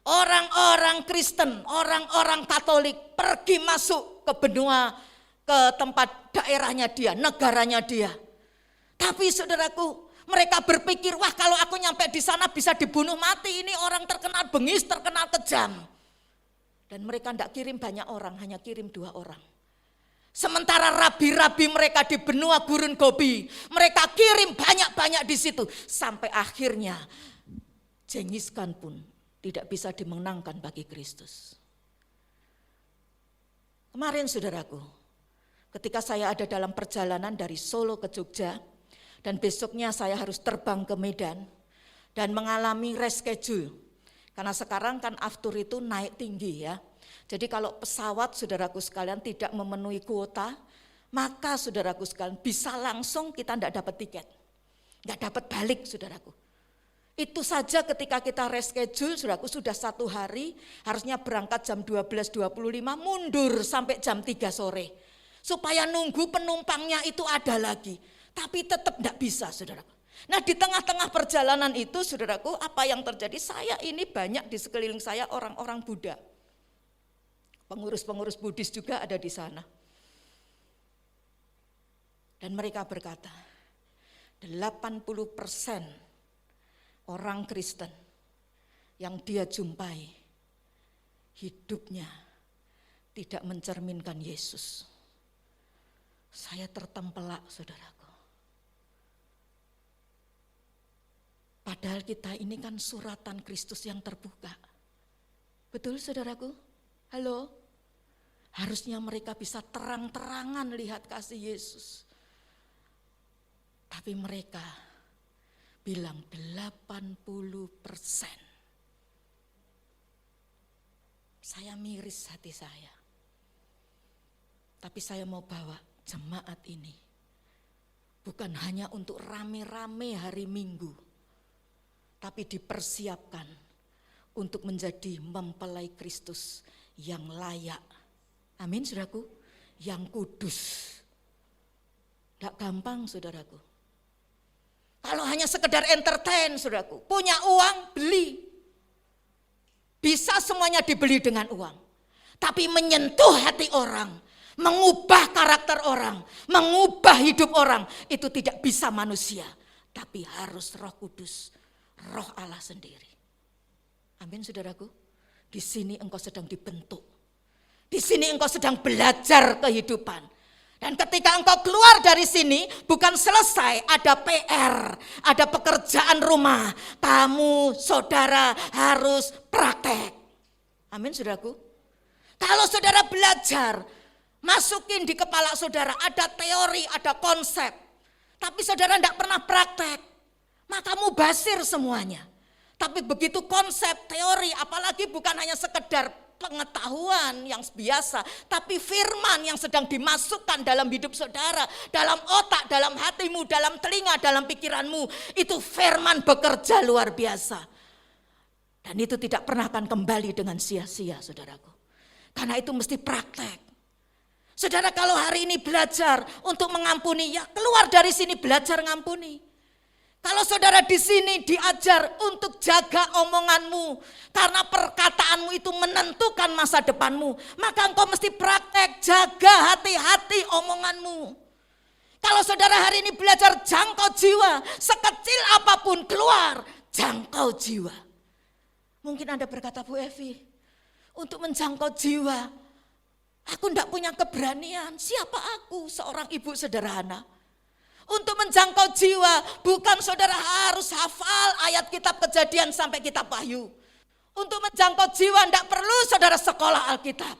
Orang-orang Kristen, orang-orang Katolik pergi masuk ke benua, ke tempat daerahnya dia, negaranya dia. Tapi saudaraku, mereka berpikir, wah kalau aku nyampe di sana bisa dibunuh mati, ini orang terkenal bengis, terkenal kejam. Dan mereka tidak kirim banyak orang, hanya kirim 2 orang. Sementara rabi-rabi mereka di benua gurun Gobi, mereka kirim banyak-banyak di situ. Sampai akhirnya Genghis Khan pun tidak bisa dimenangkan bagi Kristus. Kemarin saudaraku, ketika saya ada dalam perjalanan dari Solo ke Jogja, dan besoknya saya harus terbang ke Medan dan mengalami reschedule. Karena sekarang kan aftur itu naik tinggi ya. Jadi kalau pesawat saudaraku sekalian tidak memenuhi kuota, maka saudaraku sekalian bisa langsung kita tidak dapat tiket. Tidak dapat balik saudaraku. Itu saja ketika kita reschedule saudaraku sudah 1 hari, harusnya berangkat jam 12.25, mundur sampai jam 3 sore. Supaya nunggu penumpangnya itu ada lagi. Tapi tetap tidak bisa saudaraku. Nah di tengah-tengah perjalanan itu saudaraku, apa yang terjadi? Saya ini banyak di sekeliling saya orang-orang Buddha. Pengurus-pengurus Buddhis juga ada di sana. Dan mereka berkata, 80% orang Kristen yang dia jumpai, hidupnya tidak mencerminkan Yesus. Saya tertempelak saudaraku. Padahal kita ini kan suratan Kristus yang terbuka. Betul saudaraku? Halo? Harusnya mereka bisa terang-terangan lihat kasih Yesus. Tapi mereka bilang 80%. Saya miris hati saya. Tapi saya mau bawa jemaat ini bukan hanya untuk rame-rame hari Minggu, tapi dipersiapkan untuk menjadi mempelai Kristus yang layak. Amin saudaraku, yang kudus. Tidak gampang saudaraku. Kalau hanya sekedar entertain saudaraku, punya uang beli. Bisa semuanya dibeli dengan uang. Tapi menyentuh hati orang, mengubah karakter orang, mengubah hidup orang, itu tidak bisa manusia. Tapi harus Roh Kudus, Roh Allah sendiri. Amin saudaraku. Di sini engkau sedang dibentuk. Di sini engkau sedang belajar kehidupan. Dan ketika engkau keluar dari sini, bukan selesai, ada PR, ada pekerjaan rumah. Kamu saudara harus praktek. Amin saudaraku. Kalau saudara belajar, masukin di kepala saudara, ada teori, ada konsep. Tapi saudara tidak pernah praktek, maka mubazir semuanya. Tapi begitu konsep, teori, apalagi bukan hanya sekedar pengetahuan yang biasa, tapi firman yang sedang dimasukkan dalam hidup saudara, dalam otak, dalam hatimu, dalam telinga, dalam pikiranmu, itu firman bekerja luar biasa. Dan itu tidak pernah akan kembali dengan sia-sia, saudaraku. Karena itu mesti praktek. Saudara, kalau hari ini belajar untuk mengampuni, ya keluar dari sini belajar ngampuni. Kalau saudara di sini diajar untuk jaga omonganmu, karena perkataanmu itu menentukan masa depanmu, maka engkau mesti praktek jaga hati-hati omonganmu. Kalau saudara hari ini belajar jangkau jiwa, sekecil apapun keluar, jangkau jiwa. Mungkin Anda berkata, Bu Evi, untuk menjangkau jiwa, aku tidak punya keberanian. Siapa aku, seorang ibu sederhana? Untuk menjangkau jiwa, bukan saudara harus hafal ayat kitab Kejadian sampai kitab Wahyu. Untuk menjangkau jiwa tidak perlu saudara sekolah Alkitab.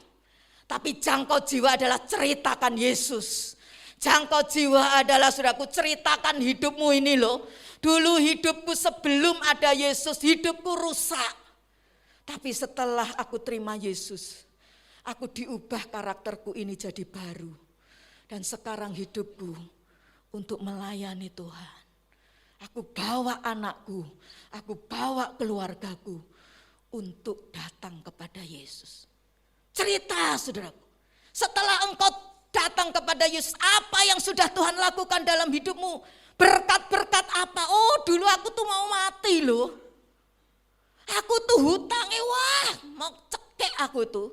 Tapi jangkau jiwa adalah ceritakan Yesus. Jangkau jiwa adalah saudaraku ceritakan hidupmu ini loh. Dulu hidupku sebelum ada Yesus, hidupku rusak. Tapi setelah aku terima Yesus, aku diubah karakterku ini jadi baru. Dan sekarang hidupku untuk melayani Tuhan. Aku bawa anakku, aku bawa keluargaku untuk datang kepada Yesus. Cerita saudaraku, setelah engkau datang kepada Yesus, apa yang sudah Tuhan lakukan dalam hidupmu? Berkat-berkat apa? Oh dulu aku tuh mau mati loh. Aku tuh hutangnya wah mau cekek aku tuh.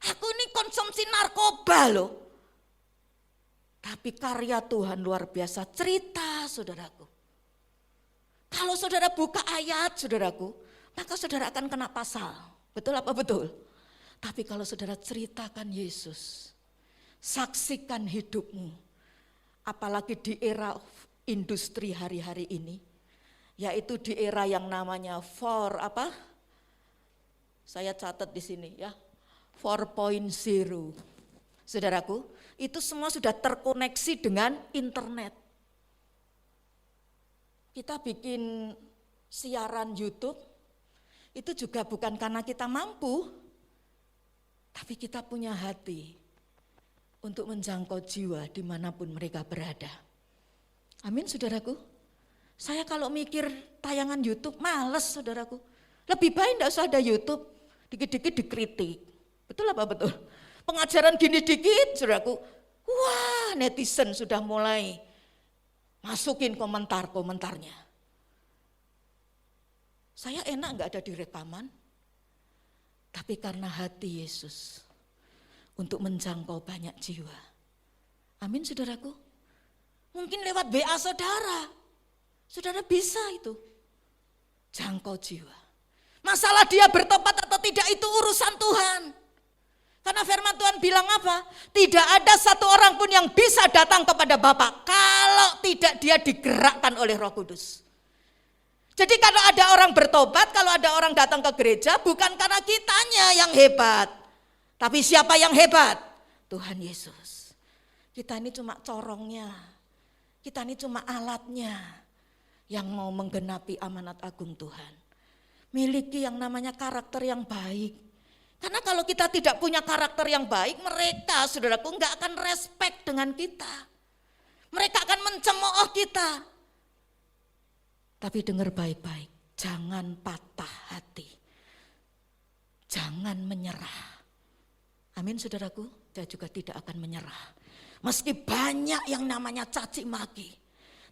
Aku ini konsumsi narkoba loh. Tapi karya Tuhan luar biasa, cerita saudaraku. Kalau saudara buka ayat saudaraku, maka saudara akan kena pasal. Betul apa betul? Tapi kalau saudara ceritakan Yesus, saksikan hidupmu. Apalagi di era industri hari-hari ini, yaitu di era yang namanya saya catat di sini ya, 4.0. Saudaraku, itu semua sudah terkoneksi dengan internet. Kita bikin siaran YouTube, itu juga bukan karena kita mampu, tapi kita punya hati untuk menjangkau jiwa dimanapun mereka berada. Amin saudaraku. Saya kalau mikir tayangan YouTube, males saudaraku. Lebih baik tidak usah ada YouTube, dikit-dikit dikritik. Betul apa betul? Pengajaran gini dikit, saudaraku, wah netizen sudah mulai masukin komentar-komentarnya. Saya enak gak ada di rekaman, tapi karena hati Yesus untuk menjangkau banyak jiwa. Amin saudaraku. Mungkin lewat WA saudara, saudara bisa itu jangkau jiwa. Masalah dia bertobat atau tidak itu urusan Tuhan. Karena firman Tuhan bilang apa? Tidak ada satu orang pun yang bisa datang kepada Bapa kalau tidak dia digerakkan oleh Roh Kudus. Jadi kalau ada orang bertobat, kalau ada orang datang ke gereja, bukan karena kitanya yang hebat. Tapi siapa yang hebat? Tuhan Yesus. Kita ini cuma corongnya. Kita ini cuma alatnya yang mau menggenapi amanat agung Tuhan. Miliki yang namanya karakter yang baik. Karena kalau kita tidak punya karakter yang baik, mereka saudaraku enggak akan respect dengan kita. Mereka akan mencemooh kita. Tapi dengar baik-baik, jangan patah hati. Jangan menyerah. Amin saudaraku, saya juga tidak akan menyerah. Meski banyak yang namanya caci maki.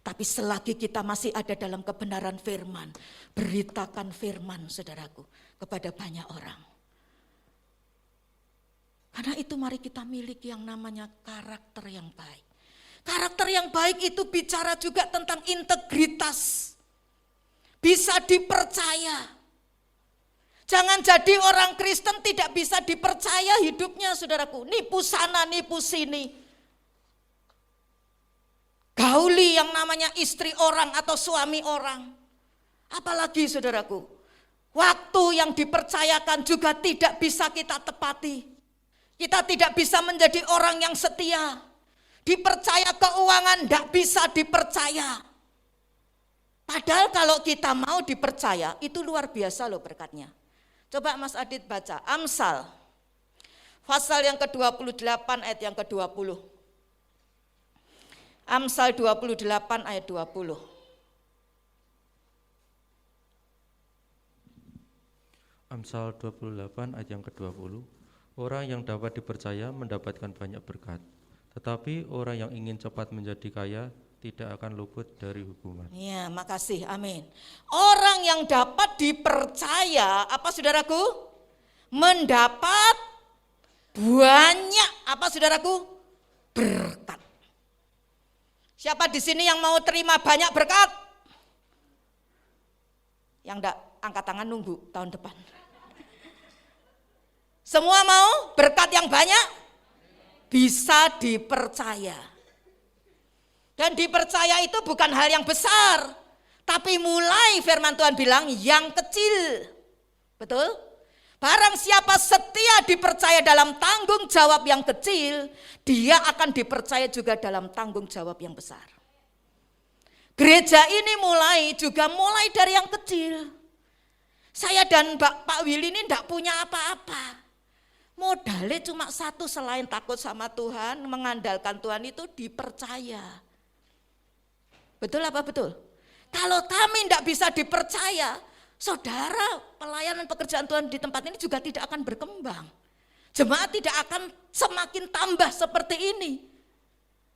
Tapi selagi kita masih ada dalam kebenaran firman, beritakan firman saudaraku kepada banyak orang. Karena itu mari kita miliki yang namanya karakter yang baik. Karakter yang baik itu bicara juga tentang integritas. Bisa dipercaya. Jangan jadi orang Kristen tidak bisa dipercaya hidupnya saudaraku. Nipu sana, nipu sini. Gauli yang namanya istri orang atau suami orang. Apalagi saudaraku, waktu yang dipercayakan juga tidak bisa kita tepati. Kita tidak bisa menjadi orang yang setia. Dipercaya keuangan tidak bisa dipercaya. Padahal kalau kita mau dipercaya, itu luar biasa loh berkatnya. Coba Mas Adit baca, Amsal, pasal yang ke-28 ayat yang ke-20. Amsal 28 ayat 20. Amsal 28 ayat yang ke-20. Orang yang dapat dipercaya mendapatkan banyak berkat, tetapi orang yang ingin cepat menjadi kaya tidak akan luput dari hukuman. Ya, makasih, amin. Orang yang dapat dipercaya, apa saudaraku? Mendapat banyak, apa saudaraku? Berkat. Siapa di sini yang mau terima banyak berkat? Yang enggak, angkat tangan nunggu tahun depan. Semua mau berkat yang banyak? Bisa dipercaya. Dan dipercaya itu bukan hal yang besar, tapi mulai firman Tuhan bilang yang kecil. Betul? Barang siapa setia dipercaya dalam tanggung jawab yang kecil, dia akan dipercaya juga dalam tanggung jawab yang besar. Gereja ini mulai dari yang kecil. Saya dan Pak Willy ini enggak punya apa-apa. Modalnya cuma satu, selain takut sama Tuhan, mengandalkan Tuhan, itu dipercaya. Betul apa betul? Kalau kami tidak bisa dipercaya, saudara, pelayanan pekerjaan Tuhan di tempat ini juga tidak akan berkembang. Jemaat tidak akan semakin tambah seperti ini.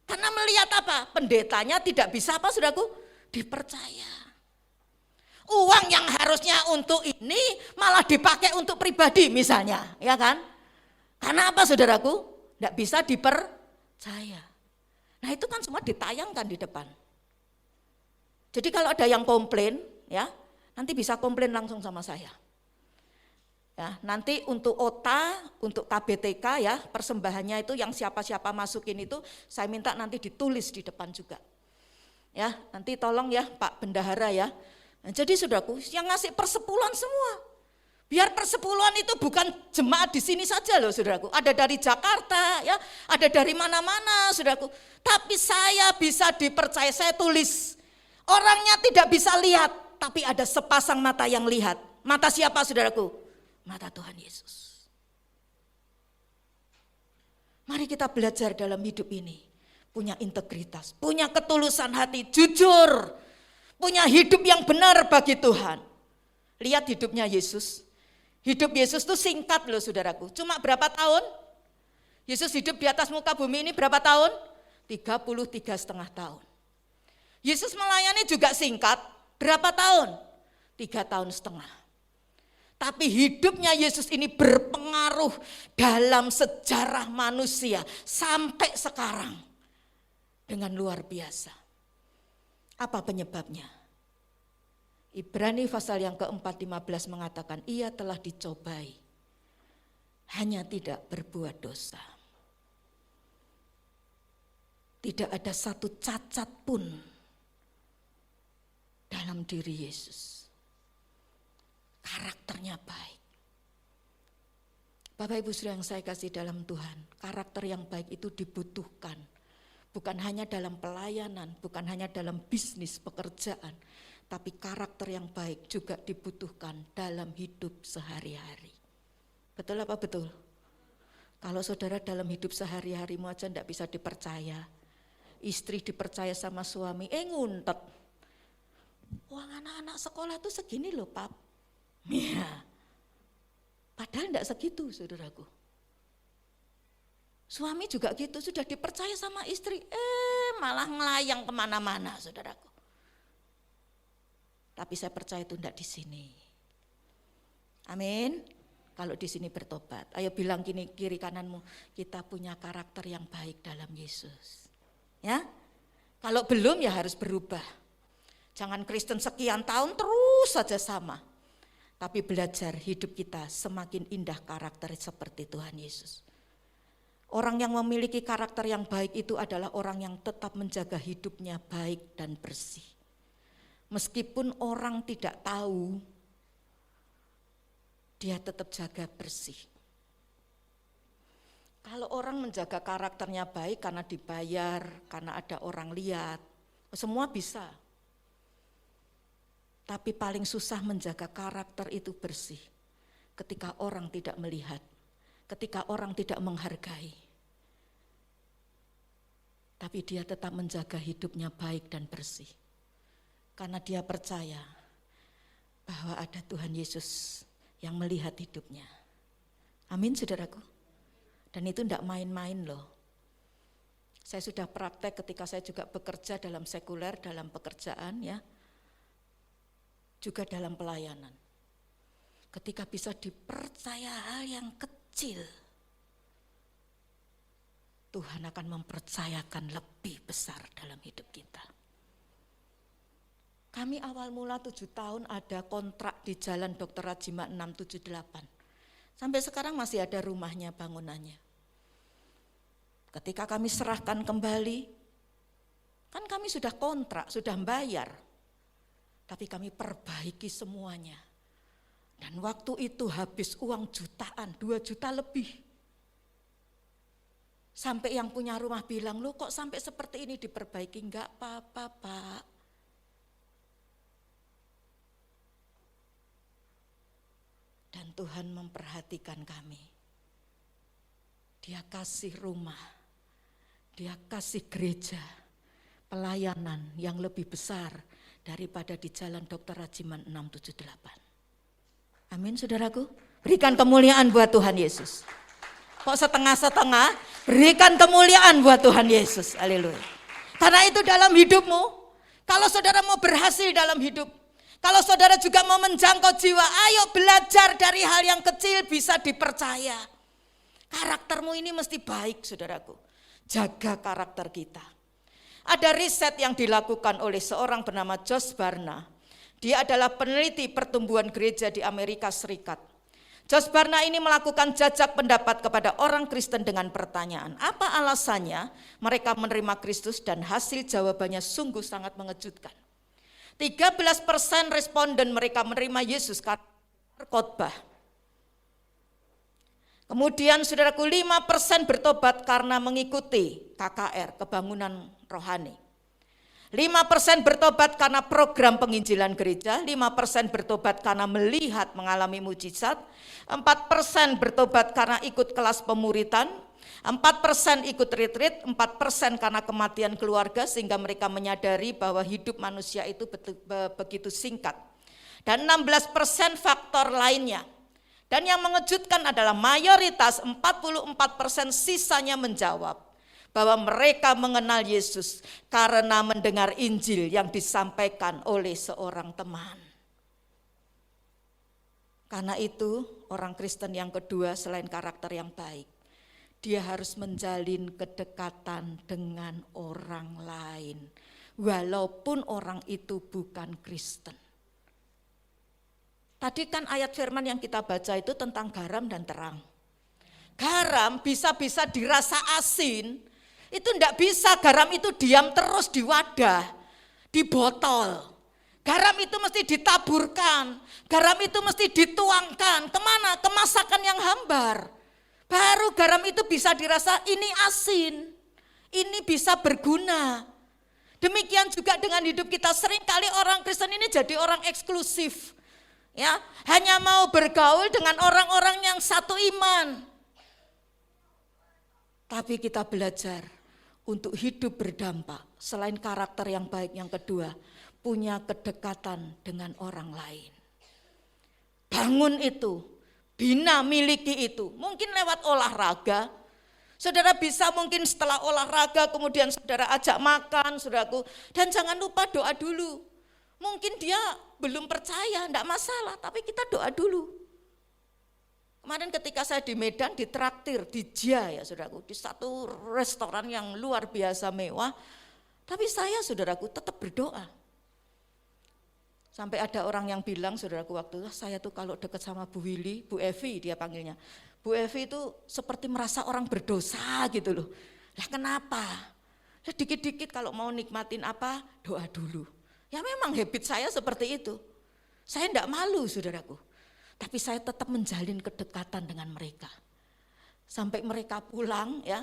Karena melihat apa? Pendetanya tidak bisa apa saudaraku? Dipercaya. Uang yang harusnya untuk ini malah dipakai untuk pribadi misalnya, ya kan? Karena apa saudaraku? Tidak bisa dipercaya. Nah itu kan semua ditayangkan di depan. Jadi kalau ada yang komplain, ya nanti bisa komplain langsung sama saya. Ya, nanti untuk OTA, untuk KBTK ya, persembahannya itu yang siapa-siapa masukin itu, saya minta nanti ditulis di depan juga. Ya, nanti tolong ya Pak Bendahara ya. Nah, jadi saudaraku, yang ngasih persepuluhan semua. Biar persepuluhan itu bukan jemaat di sini saja loh saudaraku. Ada dari Jakarta ya, ada dari mana-mana saudaraku. Tapi saya bisa dipercaya, saya tulis. Orangnya tidak bisa lihat, tapi ada sepasang mata yang lihat. Mata siapa saudaraku? Mata Tuhan Yesus. Mari kita belajar dalam hidup ini. Punya integritas, punya ketulusan hati, jujur. Punya hidup yang benar bagi Tuhan. Lihat hidupnya Yesus. Hidup Yesus itu singkat loh saudaraku. Cuma berapa tahun? Yesus hidup di atas muka bumi ini berapa tahun? 33,5 tahun. Yesus melayani juga singkat, berapa tahun? 3,5 tahun. Tapi hidupnya Yesus ini berpengaruh dalam sejarah manusia sampai sekarang dengan luar biasa. Apa penyebabnya? Ibrani pasal yang ke-4:15 mengatakan ia telah dicobai, hanya tidak berbuat dosa. Tidak ada satu cacat pun dalam diri Yesus. Karakternya baik. Bapak Ibu Saudara yang saya kasih dalam Tuhan, karakter yang baik itu dibutuhkan. Bukan hanya dalam pelayanan, bukan hanya dalam bisnis, pekerjaan, tapi karakter yang baik juga dibutuhkan dalam hidup sehari-hari. Betul apa betul? Kalau saudara dalam hidup sehari-harimu aja tidak bisa dipercaya, istri dipercaya sama suami, nguntet. Uang anak-anak sekolah itu segini loh Pap. Ya. Padahal tidak segitu saudaraku. Suami juga gitu, sudah dipercaya sama istri, malah ngelayang kemana-mana saudaraku. Tapi saya percaya itu tidak di sini. Amin. Kalau di sini bertobat, ayo bilang gini kiri kananmu, kita punya karakter yang baik dalam Yesus. Ya, kalau belum ya harus berubah. Jangan Kristen sekian tahun terus saja sama. Tapi belajar hidup kita semakin indah karakter seperti Tuhan Yesus. Orang yang memiliki karakter yang baik itu adalah orang yang tetap menjaga hidupnya baik dan bersih. Meskipun orang tidak tahu, dia tetap jaga bersih. Kalau orang menjaga karakternya baik karena dibayar, karena ada orang lihat, semua bisa. Tapi paling susah menjaga karakter itu bersih ketika orang tidak melihat, ketika orang tidak menghargai. Tapi dia tetap menjaga hidupnya baik dan bersih. Karena dia percaya bahwa ada Tuhan Yesus yang melihat hidupnya. Amin saudaraku. Dan itu tidak main-main loh. Saya sudah praktek ketika saya juga bekerja dalam sekuler, dalam pekerjaan ya. Juga dalam pelayanan. Ketika bisa dipercaya hal yang kecil, Tuhan akan mempercayakan lebih besar dalam hidup kita. Kami awal mula 7 tahun ada kontrak di Jalan Dr. Rajima 678. Sampai sekarang masih ada rumahnya, bangunannya. Ketika kami serahkan kembali, kan kami sudah kontrak, sudah bayar. Tapi kami perbaiki semuanya. Dan waktu itu habis uang jutaan, 2 juta lebih. Sampai yang punya rumah bilang, "Loh kok sampai seperti ini diperbaiki?" Enggak apa-apa, Pak. Dan Tuhan memperhatikan kami. Dia kasih rumah, Dia kasih gereja, pelayanan yang lebih besar daripada di Jalan Dr. Rajiman 678. Amin saudaraku. Berikan kemuliaan buat Tuhan Yesus. Kok setengah-setengah? Berikan kemuliaan buat Tuhan Yesus. Haleluya. Karena itu dalam hidupmu, kalau saudara mau berhasil dalam hidup, kalau saudara juga mau menjangkau jiwa, ayo belajar dari hal yang kecil bisa dipercaya. Karaktermu ini mesti baik saudaraku. Jaga karakter kita. Ada riset yang dilakukan oleh seorang bernama Josh Barna. Dia adalah peneliti pertumbuhan gereja di Amerika Serikat. Josh Barna ini melakukan jajak pendapat kepada orang Kristen dengan pertanyaan, apa alasannya mereka menerima Kristus, dan hasil jawabannya sungguh sangat mengejutkan. 13% responden mereka menerima Yesus karena khotbah. Kemudian saudaraku 5% bertobat karena mengikuti KKR, kebangunan rohani. 5% bertobat karena program penginjilan gereja, 5% bertobat karena melihat mengalami mujizat, 4% bertobat karena ikut kelas pemuritan, 4% ikut retreat, 4% karena kematian keluarga sehingga mereka menyadari bahwa hidup manusia itu begitu singkat. Dan 16% faktor lainnya. Dan yang mengejutkan adalah mayoritas 44% sisanya menjawab bahwa mereka mengenal Yesus karena mendengar Injil yang disampaikan oleh seorang teman. Karena itu orang Kristen yang kedua selain karakter yang baik, dia harus menjalin kedekatan dengan orang lain walaupun orang itu bukan Kristen. Tadi kan ayat firman yang kita baca itu tentang garam dan terang. Garam bisa-bisa dirasa asin, itu enggak bisa garam itu diam terus di wadah, di botol. Garam itu mesti ditaburkan, garam itu mesti dituangkan, kemana? Ke masakan yang hambar. Baru garam itu bisa dirasa ini asin, ini bisa berguna. Demikian juga dengan hidup kita, seringkali orang Kristen ini jadi orang eksklusif. Ya, hanya mau bergaul dengan orang-orang yang satu iman. Tapi kita belajar untuk hidup berdampak, selain karakter yang baik yang kedua, punya kedekatan dengan orang lain. Bangun itu, bina miliki itu, mungkin lewat olahraga. Saudara bisa mungkin setelah olahraga kemudian saudara ajak makan, saudaraku, dan jangan lupa doa dulu. Mungkin dia belum percaya, enggak masalah, tapi kita doa dulu. Kemarin ketika saya di Medan ditraktir di Jia ya saudaraku, di satu restoran yang luar biasa mewah, tapi saya saudaraku tetap berdoa. Sampai ada orang yang bilang saudaraku waktu itu, saya tuh kalau dekat sama Bu Willy, Bu Evi dia panggilnya. Bu Evi itu seperti merasa orang berdosa gitu loh. Lah kenapa? Ya dikit-dikit kalau mau nikmatin apa, doa dulu. Ya memang habit saya seperti itu. Saya enggak malu saudaraku. Tapi saya tetap menjalin kedekatan dengan mereka. Sampai mereka pulang ya.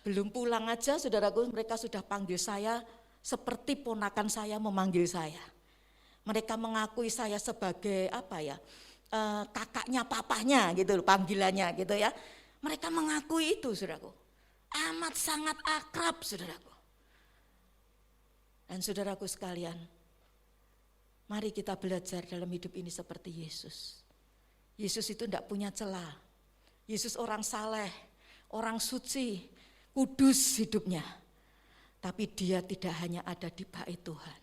Belum pulang aja saudaraku, mereka sudah panggil saya seperti ponakan saya memanggil saya. Mereka mengakui saya sebagai apa ya, kakaknya papahnya gitu loh, panggilannya gitu ya. Mereka mengakui itu, saudaraku. Amat sangat akrab, saudaraku. Dan saudaraku sekalian, mari kita belajar dalam hidup ini seperti Yesus. Yesus itu tidak punya celah. Yesus orang saleh, orang suci, kudus hidupnya. Tapi dia tidak hanya ada di bait Tuhan.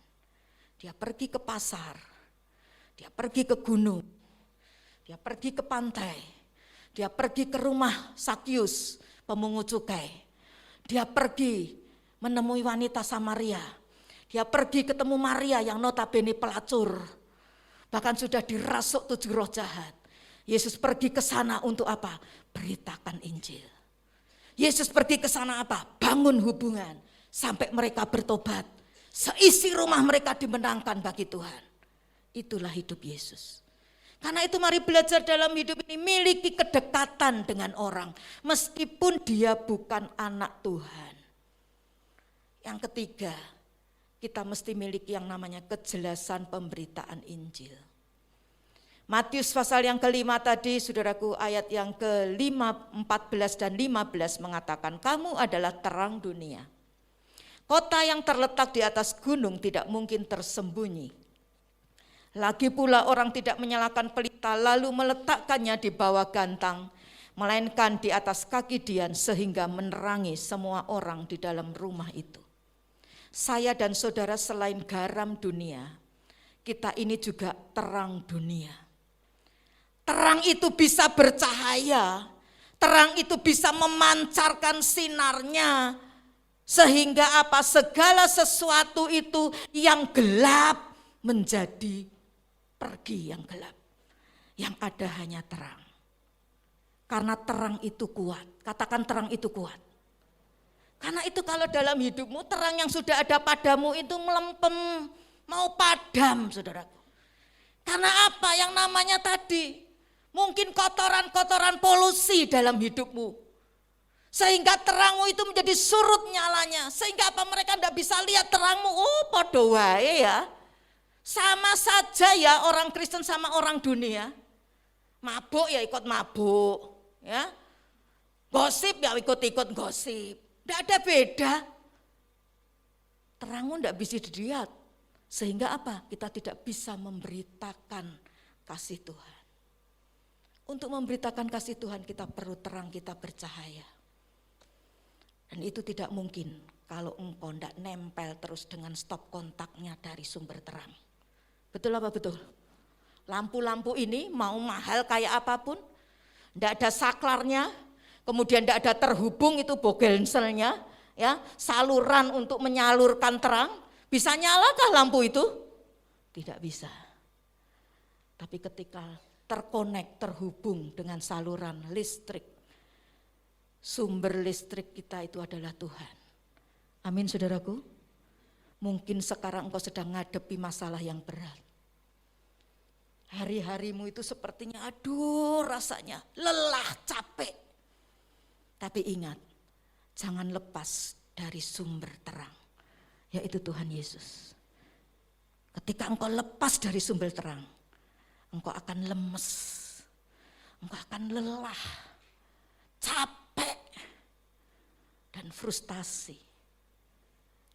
Dia pergi ke pasar, dia pergi ke gunung, dia pergi ke pantai, dia pergi ke rumah Sakyus, pemungut cukai. Dia pergi menemui wanita Samaria. Dia pergi ketemu Maria yang notabene pelacur. Bahkan sudah dirasuk 7 roh jahat. Yesus pergi ke sana untuk apa? Beritakan Injil. Yesus pergi ke sana apa? Bangun hubungan sampai mereka bertobat. Seisi rumah mereka dimenangkan bagi Tuhan. Itulah hidup Yesus. Karena itu mari belajar dalam hidup ini miliki kedekatan dengan orang. Meskipun dia bukan anak Tuhan. Yang ketiga, kita mesti miliki yang namanya kejelasan pemberitaan Injil. Matius pasal yang kelima tadi, saudaraku, ayat yang ke-14 dan 15 mengatakan, kamu adalah terang dunia. Kota yang terletak di atas gunung tidak mungkin tersembunyi. Lagi pula orang tidak menyalakan pelita lalu meletakkannya di bawah gantang, melainkan di atas kaki dian sehingga menerangi semua orang di dalam rumah itu. Saya dan saudara selain garam dunia, kita ini juga terang dunia. Terang itu bisa bercahaya, terang itu bisa memancarkan sinarnya, sehingga apa? Segala sesuatu itu yang gelap menjadi pergi yang gelap. Yang ada hanya terang. Karena terang itu kuat. Katakan terang itu kuat. Karena itu kalau dalam hidupmu terang yang sudah ada padamu itu melempem, mau padam, saudaraku. Karena apa? Yang namanya tadi mungkin kotoran-kotoran polusi dalam hidupmu. Sehingga terangmu itu menjadi surut nyalanya. Sehingga apa? Mereka tidak bisa lihat terangmu. Oh, podo wae ya. Sama saja ya orang Kristen sama orang dunia. Mabuk ya ikut mabuk. Ya. Gosip ya ikut-ikut gosip. Tidak ada beda. Terangmu tidak bisa dilihat. Sehingga apa? Kita tidak bisa memberitakan kasih Tuhan. Untuk memberitakan kasih Tuhan kita perlu terang, kita bercahaya. Dan itu tidak mungkin kalau engkau tidak nempel terus dengan stop kontaknya dari sumber terang. Betul apa betul? Lampu-lampu ini mau mahal kayak apapun, tidak ada saklarnya, kemudian tidak ada terhubung itu bogelselnya, ya, saluran untuk menyalurkan terang, bisa nyalakah lampu itu? Tidak bisa. Tapi ketika terhubung dengan saluran listrik, sumber listrik kita itu adalah Tuhan. Amin, saudaraku. Mungkin sekarang engkau sedang menghadapi masalah yang berat. Hari-harimu itu sepertinya aduh rasanya lelah, capek. Tapi ingat, jangan lepas dari sumber terang, yaitu Tuhan Yesus. Ketika engkau lepas dari sumber terang, engkau akan lemes, engkau akan lelah, capek, dan frustasi.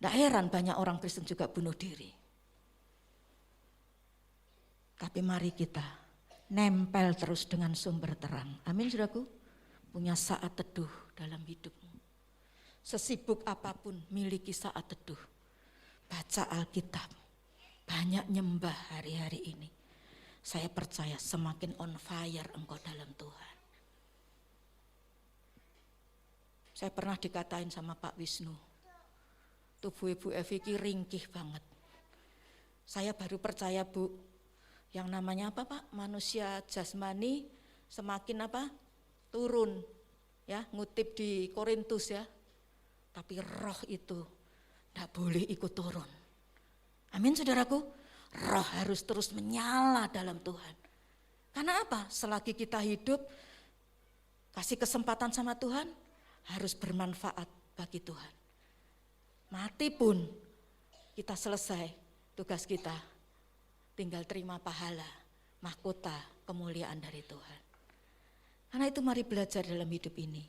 Tidak heran banyak orang Kristen juga bunuh diri. Tapi mari kita nempel terus dengan sumber terang. Amin, saudaraku. Punya saat teduh dalam hidupmu. Sesibuk apapun miliki saat teduh. Baca Alkitab. Banyak nyembah hari-hari ini. Saya percaya semakin on fire engkau dalam Tuhan. Saya pernah dikatain sama Pak Wisnu, tubuh Ibu Evi ini ringkih banget. Saya baru percaya Bu, yang namanya apa Pak? Manusia jasmani semakin apa? Turun, ya, ngutip di Korintus ya. Tapi roh itu tidak boleh ikut turun. Amin, saudaraku. Roh harus terus menyala dalam Tuhan. Karena apa? Selagi kita hidup, kasih kesempatan sama Tuhan, harus bermanfaat bagi Tuhan. Mati pun kita selesai tugas kita. tinggal terima pahala, mahkota, kemuliaan dari Tuhan. Karena itu mari belajar dalam hidup ini.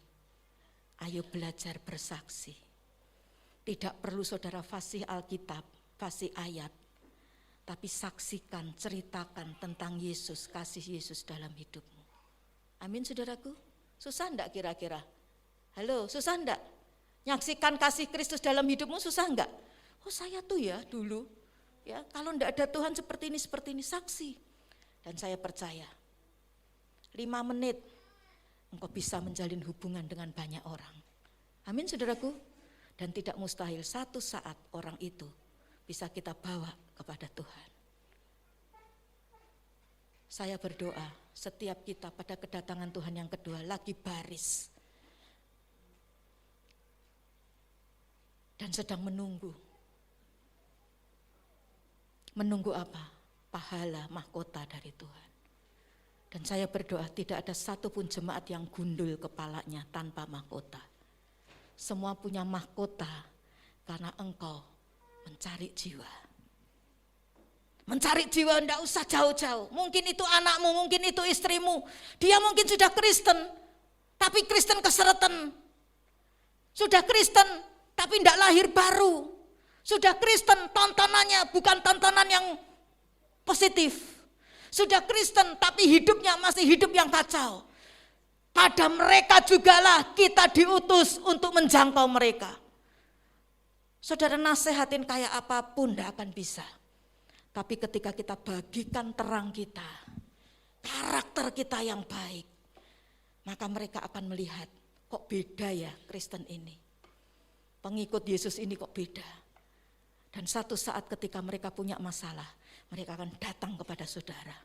Ayo belajar bersaksi. Tidak perlu saudara fasih Alkitab, fasih ayat, tapi saksikan, ceritakan tentang Yesus, kasih Yesus dalam hidupmu. Amin saudaraku. Susah enggak kira-kira? Halo, susah enggak? Nyaksikan kasih Kristus dalam hidupmu susah enggak? Oh saya tuh ya dulu, ya kalau enggak ada Tuhan seperti ini saksi. Dan saya percaya 5 menit engkau bisa menjalin hubungan dengan banyak orang. Amin saudaraku. Dan tidak mustahil satu saat orang itu bisa kita bawa kepada Tuhan. Saya berdoa setiap kita pada kedatangan Tuhan yang kedua lagi baris dan sedang menunggu. Menunggu apa? Pahala, mahkota dari Tuhan. Dan saya berdoa tidak ada satupun jemaat yang gundul kepalanya tanpa mahkota. Semua punya mahkota karena engkau mencari jiwa. Mencari jiwa enggak usah jauh-jauh. Mungkin itu anakmu, mungkin itu istrimu. Dia mungkin sudah Kristen, tapi Kristen keseretan. Sudah Kristen, tapi enggak lahir baru. Sudah Kristen, tontonannya bukan tontonan yang positif. Sudah Kristen, tapi hidupnya masih hidup yang kacau. Pada mereka jugalah kita diutus untuk menjangkau mereka. Saudara nasehatin kayak apapun enggak akan bisa. Tapi ketika kita bagikan terang kita, karakter kita yang baik, maka mereka akan melihat, kok beda ya Kristen ini. Pengikut Yesus ini kok beda. Dan satu saat ketika mereka punya masalah, mereka akan datang kepada saudara.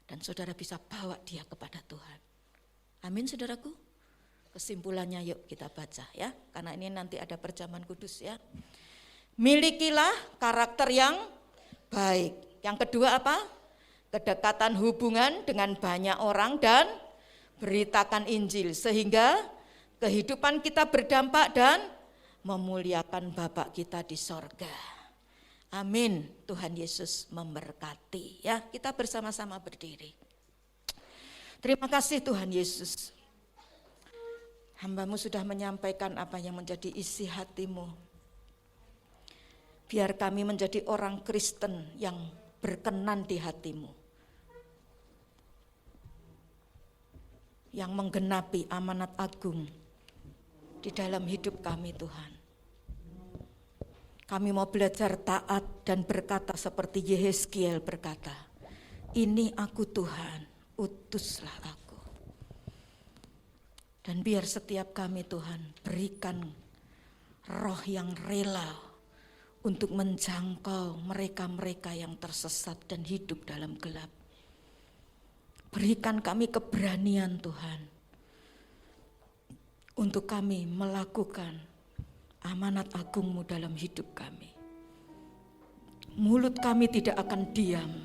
Dan saudara bisa bawa dia kepada Tuhan. Amin saudaraku. Kesimpulannya yuk kita baca ya. Karena ini nanti ada perjamuan kudus ya. Milikilah karakter yang baik. Yang kedua apa? Kedekatan hubungan dengan banyak orang dan beritakan Injil. Sehingga kehidupan kita berdampak dan memuliakan Bapa kita di sorga. Amin. Tuhan Yesus memberkati ya. Kita bersama-sama berdiri. Terima kasih Tuhan Yesus. Hamba-Mu sudah menyampaikan apa yang menjadi isi hati-Mu. Biar kami menjadi orang Kristen yang berkenan di hati-Mu. Yang menggenapi amanat agung di dalam hidup kami Tuhan. Kami mau belajar taat dan berkata seperti Yehezkiel berkata, ini aku Tuhan, utuslah aku. Dan biar setiap kami Tuhan berikan roh yang rela untuk menjangkau mereka-mereka yang tersesat dan hidup dalam gelap. Berikan kami keberanian Tuhan untuk kami melakukan amanat agung-Mu dalam hidup kami. Mulut kami tidak akan diam,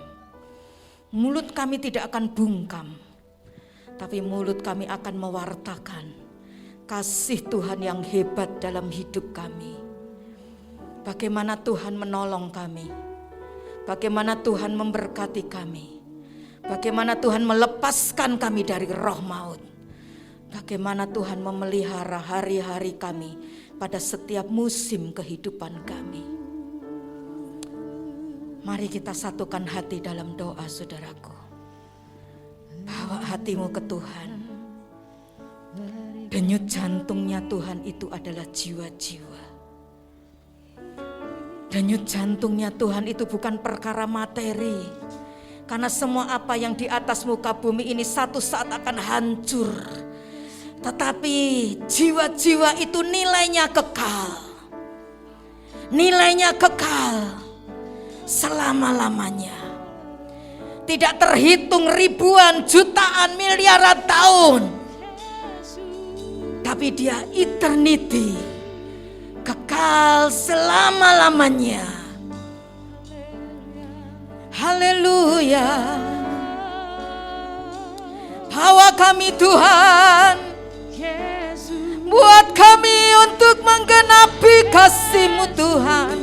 mulut kami tidak akan bungkam, tapi mulut kami akan mewartakan kasih Tuhan yang hebat dalam hidup kami. Bagaimana Tuhan menolong kami, bagaimana Tuhan memberkati kami, bagaimana Tuhan melepaskan kami dari roh maut, bagaimana Tuhan memelihara hari-hari kami pada setiap musim kehidupan kami. Mari kita satukan hati dalam doa saudaraku. Bawa hatimu ke Tuhan. Denyut jantungnya Tuhan itu adalah jiwa-jiwa. Denyut jantungnya Tuhan itu bukan perkara materi. Karena semua apa yang di atas muka bumi ini satu saat akan hancur. Tetapi jiwa-jiwa itu nilainya kekal. Nilainya kekal selama-lamanya. Tidak terhitung ribuan, jutaan, miliaran tahun. Tapi dia eternity, kekal selama-lamanya. Haleluya. Bawa kami Tuhan, buat kami untuk menggenapi kasih-Mu Tuhan,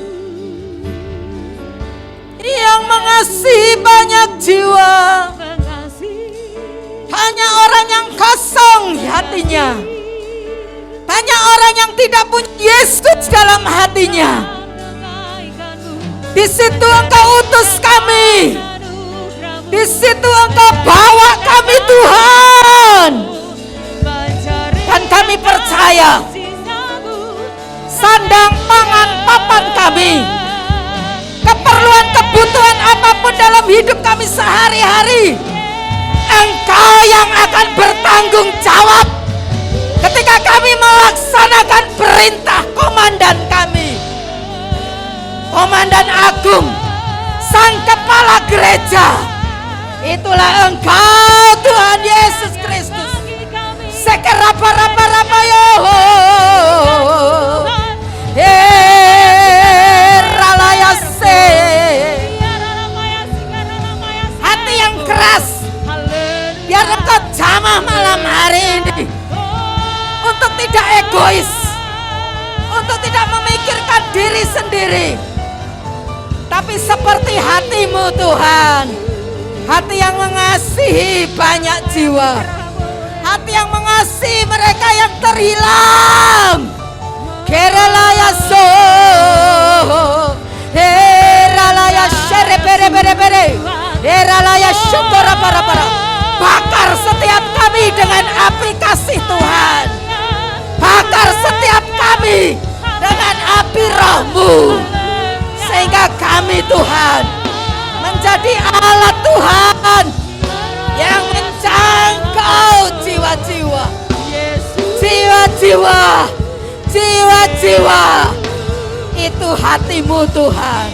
yang mengasihi banyak jiwa. Banyak orang yang kosong hatinya. Banyak orang yang tidak punya Yesus dalam hatinya. Di situ Engkau utus kami. Di situ Engkau bawa kami Tuhan. Dan kami percaya sandang pangan papan kami, keperluan kebutuhan apapun dalam hidup kami sehari-hari, Engkau yang akan bertanggung jawab ketika kami melaksanakan perintah komandan kami, Komandan Agung, Sang Kepala Gereja. Itulah Engkau Tuhan Yesus Kristus. Sekerapa-rapa-rapa yo. Ralayase. Hati yang keras, biar Engkau jamah malam hari ini untuk tidak egois, untuk tidak memikirkan diri sendiri, tapi seperti hatimu Tuhan, hati yang mengasihi banyak jiwa, hati yang mengasihi mereka yang terhilang. Keralaya so, heralaya shere bere bere bere, heralaya syukura para para. Bakar setiap kami dengan api kasih Tuhan. Bakar setiap kami dengan api Roh-Mu, sehingga kami Tuhan menjadi alat Tuhan yang menjangkau jiwa-jiwa, jiwa-jiwa, jiwa-jiwa. Itu hatimu Tuhan.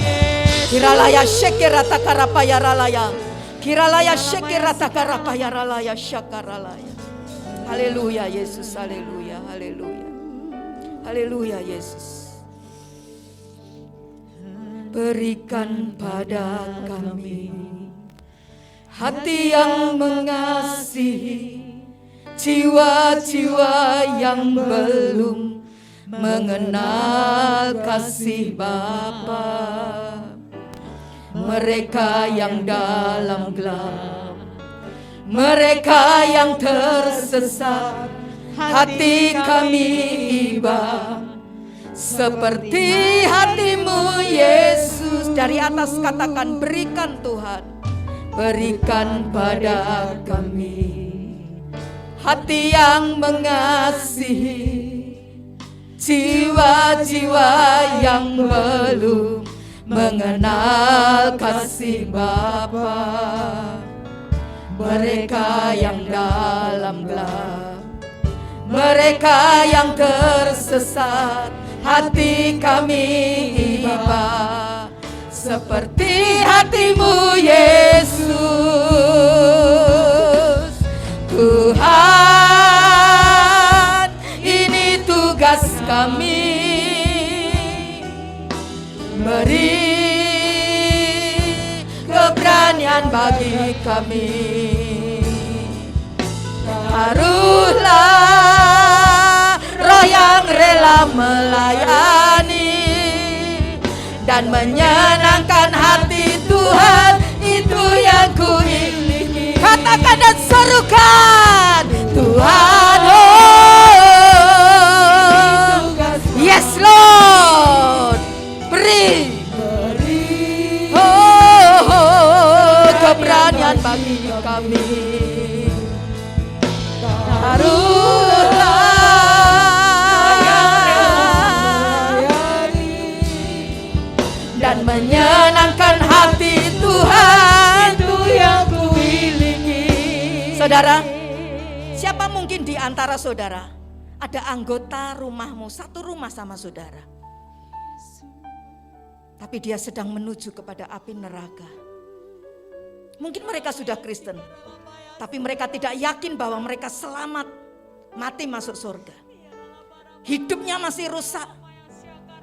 Kiralaya syekirata karapaya ralaya, kiralaya syekirata karapaya ralaya syakaralaya. Haleluya Yesus, haleluya, haleluya, haleluya Yesus. Berikan pada kami hati yang mengasihi jiwa-jiwa yang belum mengenal kasih Bapa. Mereka yang dalam gelap, mereka yang tersesat, hati kami iba seperti hatimu Yesus. Dari atas katakan, berikan Tuhan, berikan pada kami hati yang mengasihi jiwa-jiwa yang belum mengenal kasih Bapa. Mereka yang dalam gelap, mereka yang tersesat, hati kami iba seperti hatimu Yesus. Tuhan, ini tugas kami, beri keberanian bagi kami. Taruhlah roh yang rela melayani dan menyenangkan hati Tuhan, itu yang ku ingini. Katakan dan serukan, Tuhan, oh yes Lord, beri keberanian bagi kami. Taruhlah dan menyenangkan hati Tuhan, itu yang ku ilingi. Saudara, siapa mungkin di antara saudara ada anggota rumahmu, satu rumah sama saudara, tapi dia sedang menuju kepada api neraka. Mungkin mereka sudah Kristen, tapi mereka tidak yakin bahwa mereka selamat mati masuk surga. Hidupnya masih rusak,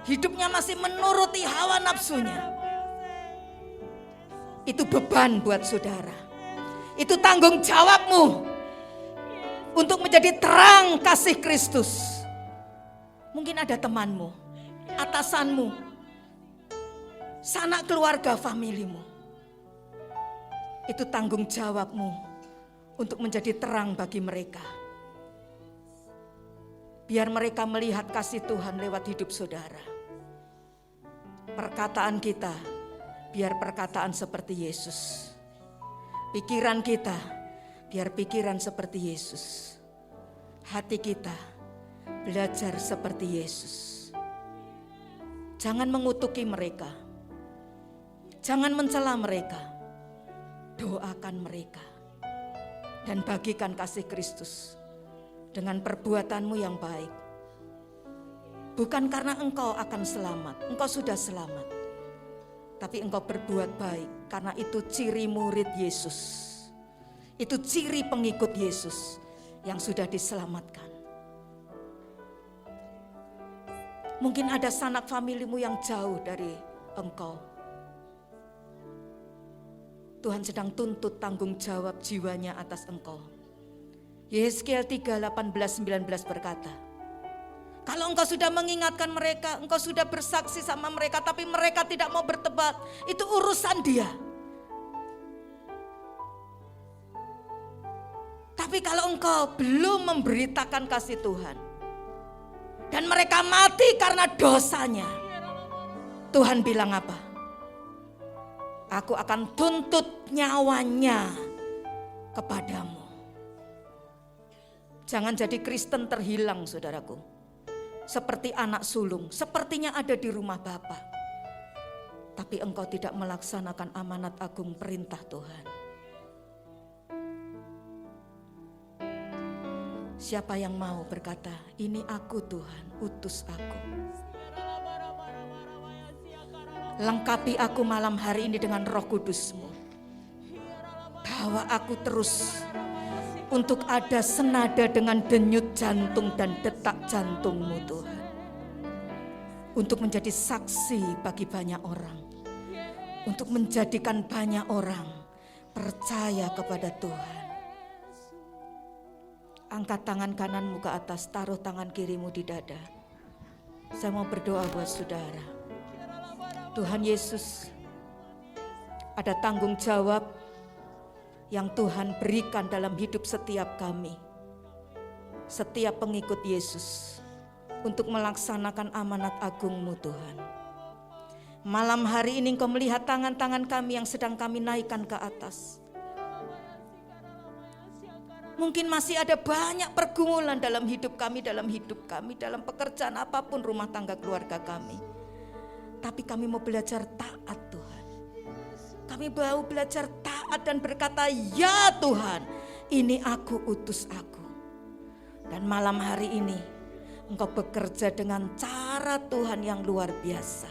hidupnya masih menuruti hawa nafsunya. Itu beban buat saudara. Itu tanggung jawabmu untuk menjadi terang kasih Kristus. Mungkin ada temanmu, atasanmu, sanak keluarga familimu. Itu tanggung jawabmu untuk menjadi terang bagi mereka. Biar mereka melihat kasih Tuhan lewat hidup saudara. Perkataan kita, biar perkataan seperti Yesus. Pikiran kita, biar pikiran seperti Yesus. Hati kita, belajar seperti Yesus. Jangan mengutuki mereka. Jangan mencela mereka. Doakan mereka. Dan bagikan kasih Kristus dengan perbuatanmu yang baik. Bukan karena engkau akan selamat, engkau sudah selamat. Tapi engkau berbuat baik karena itu ciri murid Yesus. Itu ciri pengikut Yesus yang sudah diselamatkan. Mungkin ada sanak familimu yang jauh dari engkau. Tuhan sedang tuntut tanggung jawab jiwanya atas engkau. Yesaya 3:18-19 berkata, kalau engkau sudah mengingatkan mereka, engkau sudah bersaksi sama mereka, tapi mereka tidak mau bertobat, itu urusan dia. Tapi kalau engkau belum memberitakan kasih Tuhan, dan mereka mati karena dosanya, Tuhan bilang apa? Aku akan tuntut nyawanya kepadamu. Jangan jadi Kristen terhilang, saudaraku. Seperti anak sulung, sepertinya ada di rumah Bapa. Tapi engkau tidak melaksanakan amanat agung perintah Tuhan. Siapa yang mau berkata, ini aku Tuhan, utus aku. Lengkapi aku malam hari ini dengan Roh Kudus-Mu. Bawa aku terus untuk ada senada dengan denyut jantung dan detak jantung-Mu Tuhan. Untuk menjadi saksi bagi banyak orang. Untuk menjadikan banyak orang percaya kepada Tuhan. Angkat tangan kananmu ke atas, taruh tangan kirimu di dada. Saya mau berdoa buat saudara. Tuhan Yesus, ada tanggung jawab yang Tuhan berikan dalam hidup setiap kami, setiap pengikut Yesus, untuk melaksanakan amanat agung-Mu Tuhan. Malam hari ini Engkau melihat tangan-tangan kami yang sedang kami naikkan ke atas. Mungkin masih ada banyak pergumulan dalam hidup kami, dalam pekerjaan apapun, rumah tangga keluarga kami. Tapi kami mau belajar taat Tuhan. Kami mau belajar taat dan berkata, ya Tuhan, ini aku, utus aku. Dan malam hari ini Engkau bekerja dengan cara Tuhan yang luar biasa.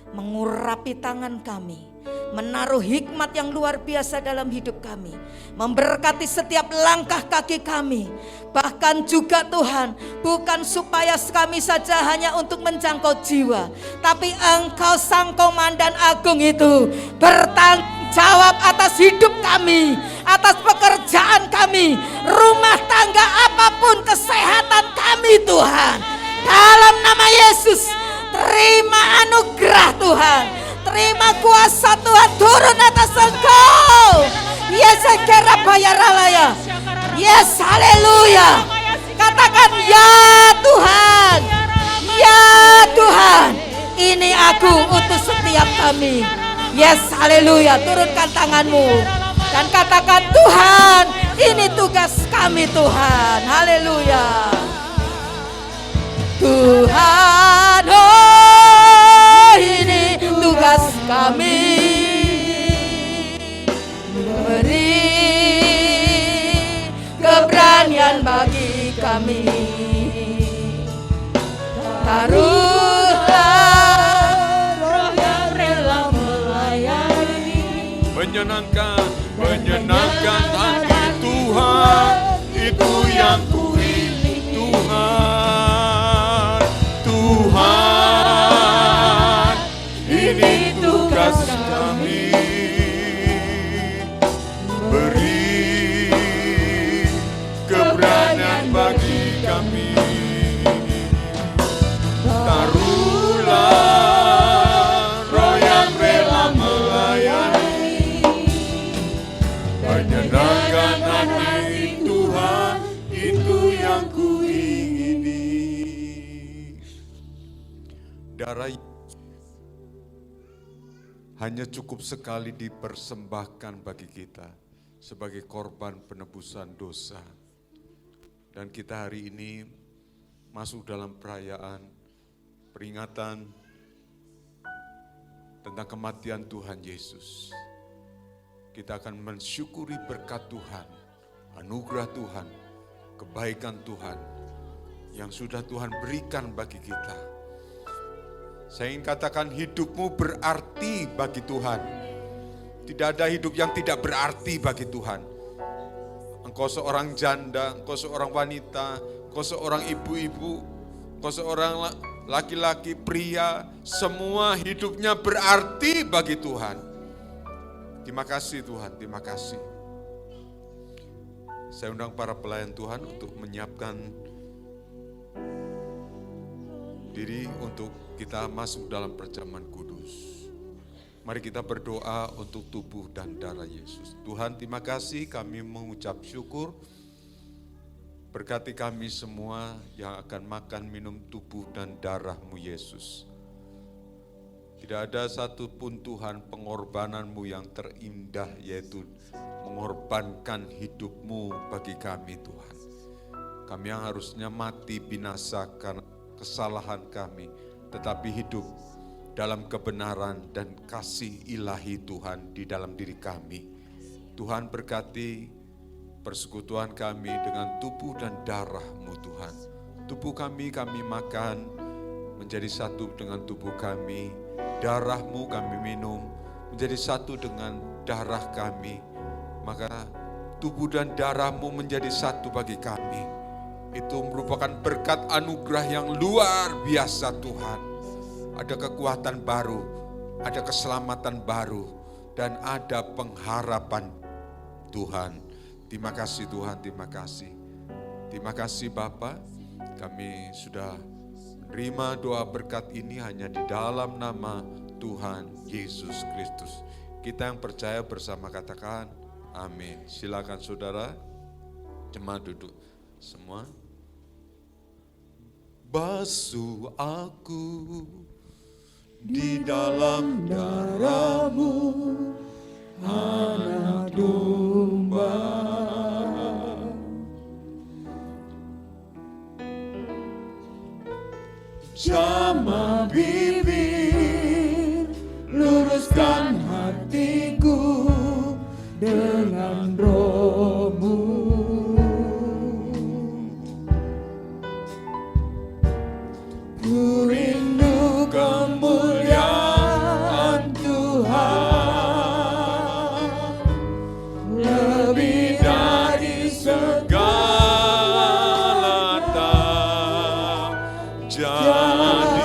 Mengurapi tangan kami, menaruh hikmat yang luar biasa dalam hidup kami, memberkati setiap langkah kaki kami. Bahkan juga Tuhan, bukan supaya kami saja hanya untuk menjangkau jiwa, tapi Engkau Sang Komandan Agung itu bertanggung jawab atas hidup kami, atas pekerjaan kami, rumah tangga apapun, kesehatan kami Tuhan. Dalam nama Yesus, terima anugerah Tuhan, terima kuasa Tuhan turun atas Engkau. Yes, kera bayaralaya. Yes, haleluya. Katakan ya Tuhan, ya Tuhan, ini aku, utus setiap kami. Yes, haleluya. Turunkan tanganmu dan katakan, Tuhan, ini tugas kami Tuhan. Haleluya. Tuhan, oh ini tugas kami, beri keberanian bagi kami, taruhlah roh yang rela melayani, menyenangkan hati Tuhan, itu yang kuingin Tuhan. Tuhan, ini tugas kami, beri keberanian bagi kami, taruhlah roh yang rela melayani, darah hanya cukup sekali dipersembahkan bagi kita sebagai korban penebusan dosa. Dan kita hari ini masuk dalam perayaan peringatan tentang kematian Tuhan Yesus. Kita akan mensyukuri berkat Tuhan, anugerah Tuhan, kebaikan Tuhan yang sudah Tuhan berikan bagi kita. Saya ingin katakan hidupmu berarti bagi Tuhan. Tidak ada hidup yang tidak berarti bagi Tuhan. Engkau seorang janda, engkau seorang wanita, engkau seorang ibu-ibu, engkau seorang laki-laki, pria, semua hidupnya berarti bagi Tuhan. Terima kasih Tuhan, terima kasih. Saya undang para pelayan Tuhan untuk menyiapkan diri untuk kita masuk dalam perjamuan kudus. Mari kita berdoa untuk tubuh dan darah Yesus. Tuhan, terima kasih, kami mengucap syukur. Berkati kami semua yang akan makan minum tubuh dan darah-Mu Yesus. Tidak ada satupun Tuhan pengorbananmu yang terindah, yaitu mengorbankan hidupmu bagi kami Tuhan. Kami yang harusnya mati binasa karena kesalahan kami, tetapi hidup dalam kebenaran dan kasih ilahi Tuhan di dalam diri kami. Tuhan berkati persekutuan kami dengan tubuh dan darah-Mu Tuhan. Tubuh kami makan menjadi satu dengan tubuh kami, darah-Mu kami minum menjadi satu dengan darah kami. Maka tubuh dan darah-Mu menjadi satu bagi kami. Itu merupakan berkat anugerah yang luar biasa Tuhan. Ada kekuatan baru, ada keselamatan baru, dan ada pengharapan Tuhan. Terima kasih Tuhan, terima kasih. Terima kasih Bapa, kami sudah menerima doa berkat ini hanya di dalam nama Tuhan Yesus Kristus. Kita yang percaya bersama katakan amin. Silakan saudara, jemaat duduk semua. Basuh aku di dalam darah-Mu, anak domba. Jamah bibir, luruskan hatiku dengan Roh-Mu. Ku rindu kemuliaan Tuhan, lebih dari segala tak.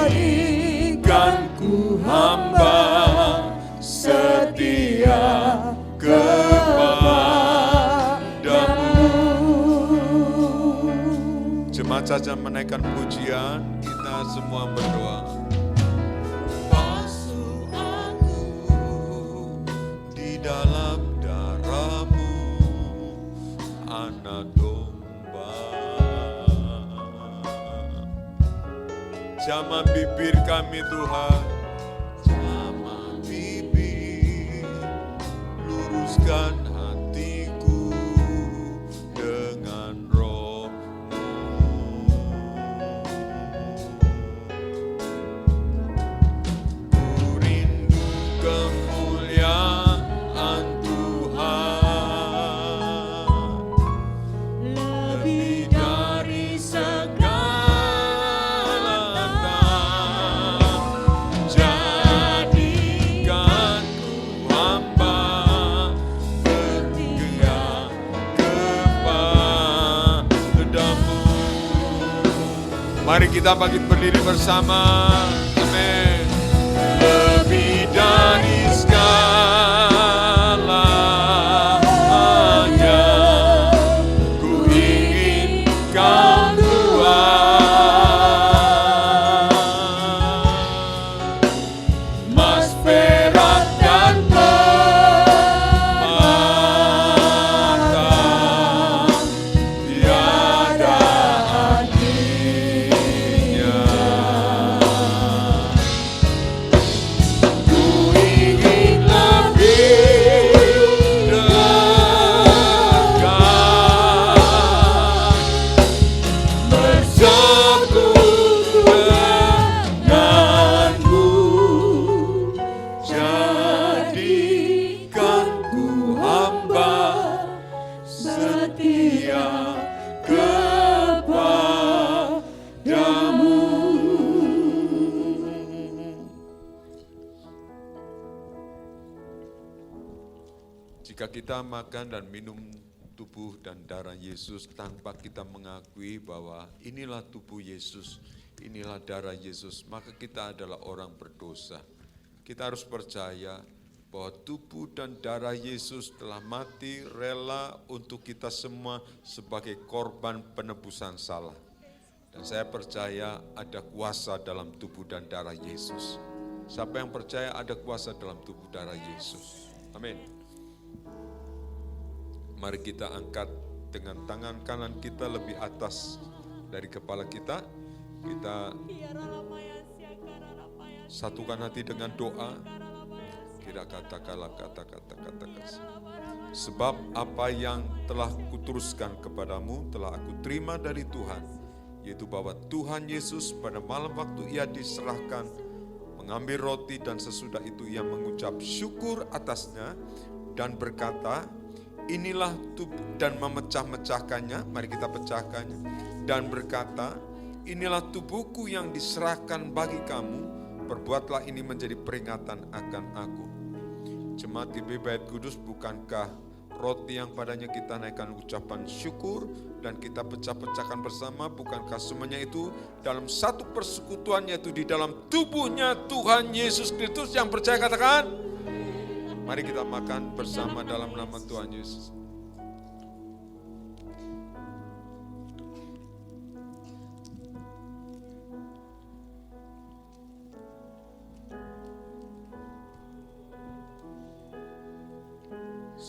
Jadikan ku hamba setia kepadamu. Jemaat saja menaikkan pujian, kita semua berdoa. Basuh aku di dalam darah-Mu, anak domba. Jamah bibir kami Tuhan, jamah bibir, luruskan hatiku dengan Roh-Mu. Ku rindu kemuliaan Tuhan, lebih dari segala. Mari kita bangkit berdiri bersama. Amin. Lebih dari segalanya, ku ingin Kau Tuhan. Mas perak dan permata, tiada artinya padamu. Jika kita makan dan minum tubuh dan darah Yesus tanpa kita mengakui bahwa inilah tubuh Yesus, inilah darah Yesus, maka kita adalah orang berdosa. Kita harus percaya bahwa tubuh dan darah Yesus telah mati rela untuk kita semua sebagai korban penebusan salah. Dan saya percaya ada kuasa dalam tubuh dan darah Yesus. Siapa yang percaya ada kuasa dalam tubuh darah Yesus? Amin. Mari kita angkat dengan tangan kanan kita lebih atas dari kepala kita. Kita satukan hati dengan doa. Kira katakanlah kata-kata kasih. Sebab apa yang telah kuteruskan kepadamu telah aku terima dari Tuhan, yaitu bahwa Tuhan Yesus pada malam waktu ia diserahkan mengambil roti dan sesudah itu ia mengucap syukur atasnya dan berkata, inilah tubuh, dan memecah-mecahkannya, mari kita pecahkannya, dan berkata, inilah tubuhku yang diserahkan bagi kamu, perbuatlah ini menjadi peringatan akan aku. Jemaat GB Bait Kudus, bukankah roti yang padanya kita naikkan ucapan syukur dan kita pecah-pecahkan bersama, bukankah semuanya itu dalam satu persekutuan, yaitu di dalam tubuhnya Tuhan Yesus Kristus? Yang percaya katakan, mari kita makan bersama dalam nama Tuhan Yesus.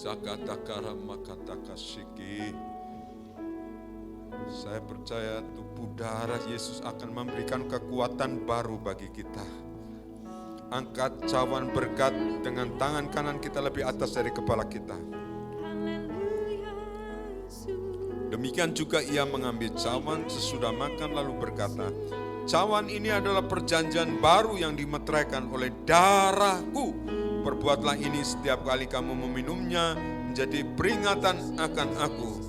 Sakatakara makatakasiki. Saya percaya tubuh darah Yesus akan memberikan kekuatan baru bagi kita. Angkat cawan berkat dengan tangan kanan kita lebih atas dari kepala kita. Demikian juga ia mengambil cawan sesudah makan lalu berkata, cawan ini adalah perjanjian baru yang dimeteraikan oleh darahku. Perbuatlah ini setiap kali kamu meminumnya menjadi peringatan akan aku.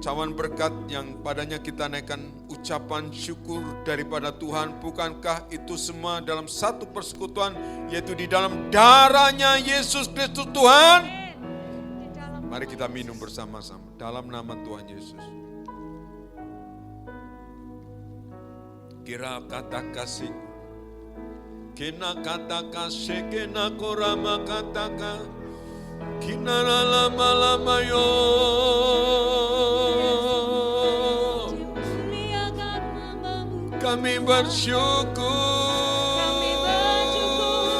Cawan berkat yang padanya kita naikkan ucapan syukur daripada Tuhan, bukankah itu semua dalam satu persekutuan, yaitu di dalam darahnya Yesus Kristus Tuhan? Mari kita minum bersama-sama dalam nama Tuhan Yesus. Kira kata kasih, kena kata kasih, kena korama katakan, kina lama-lama yo. Kami bersyukur, kami bersyukur,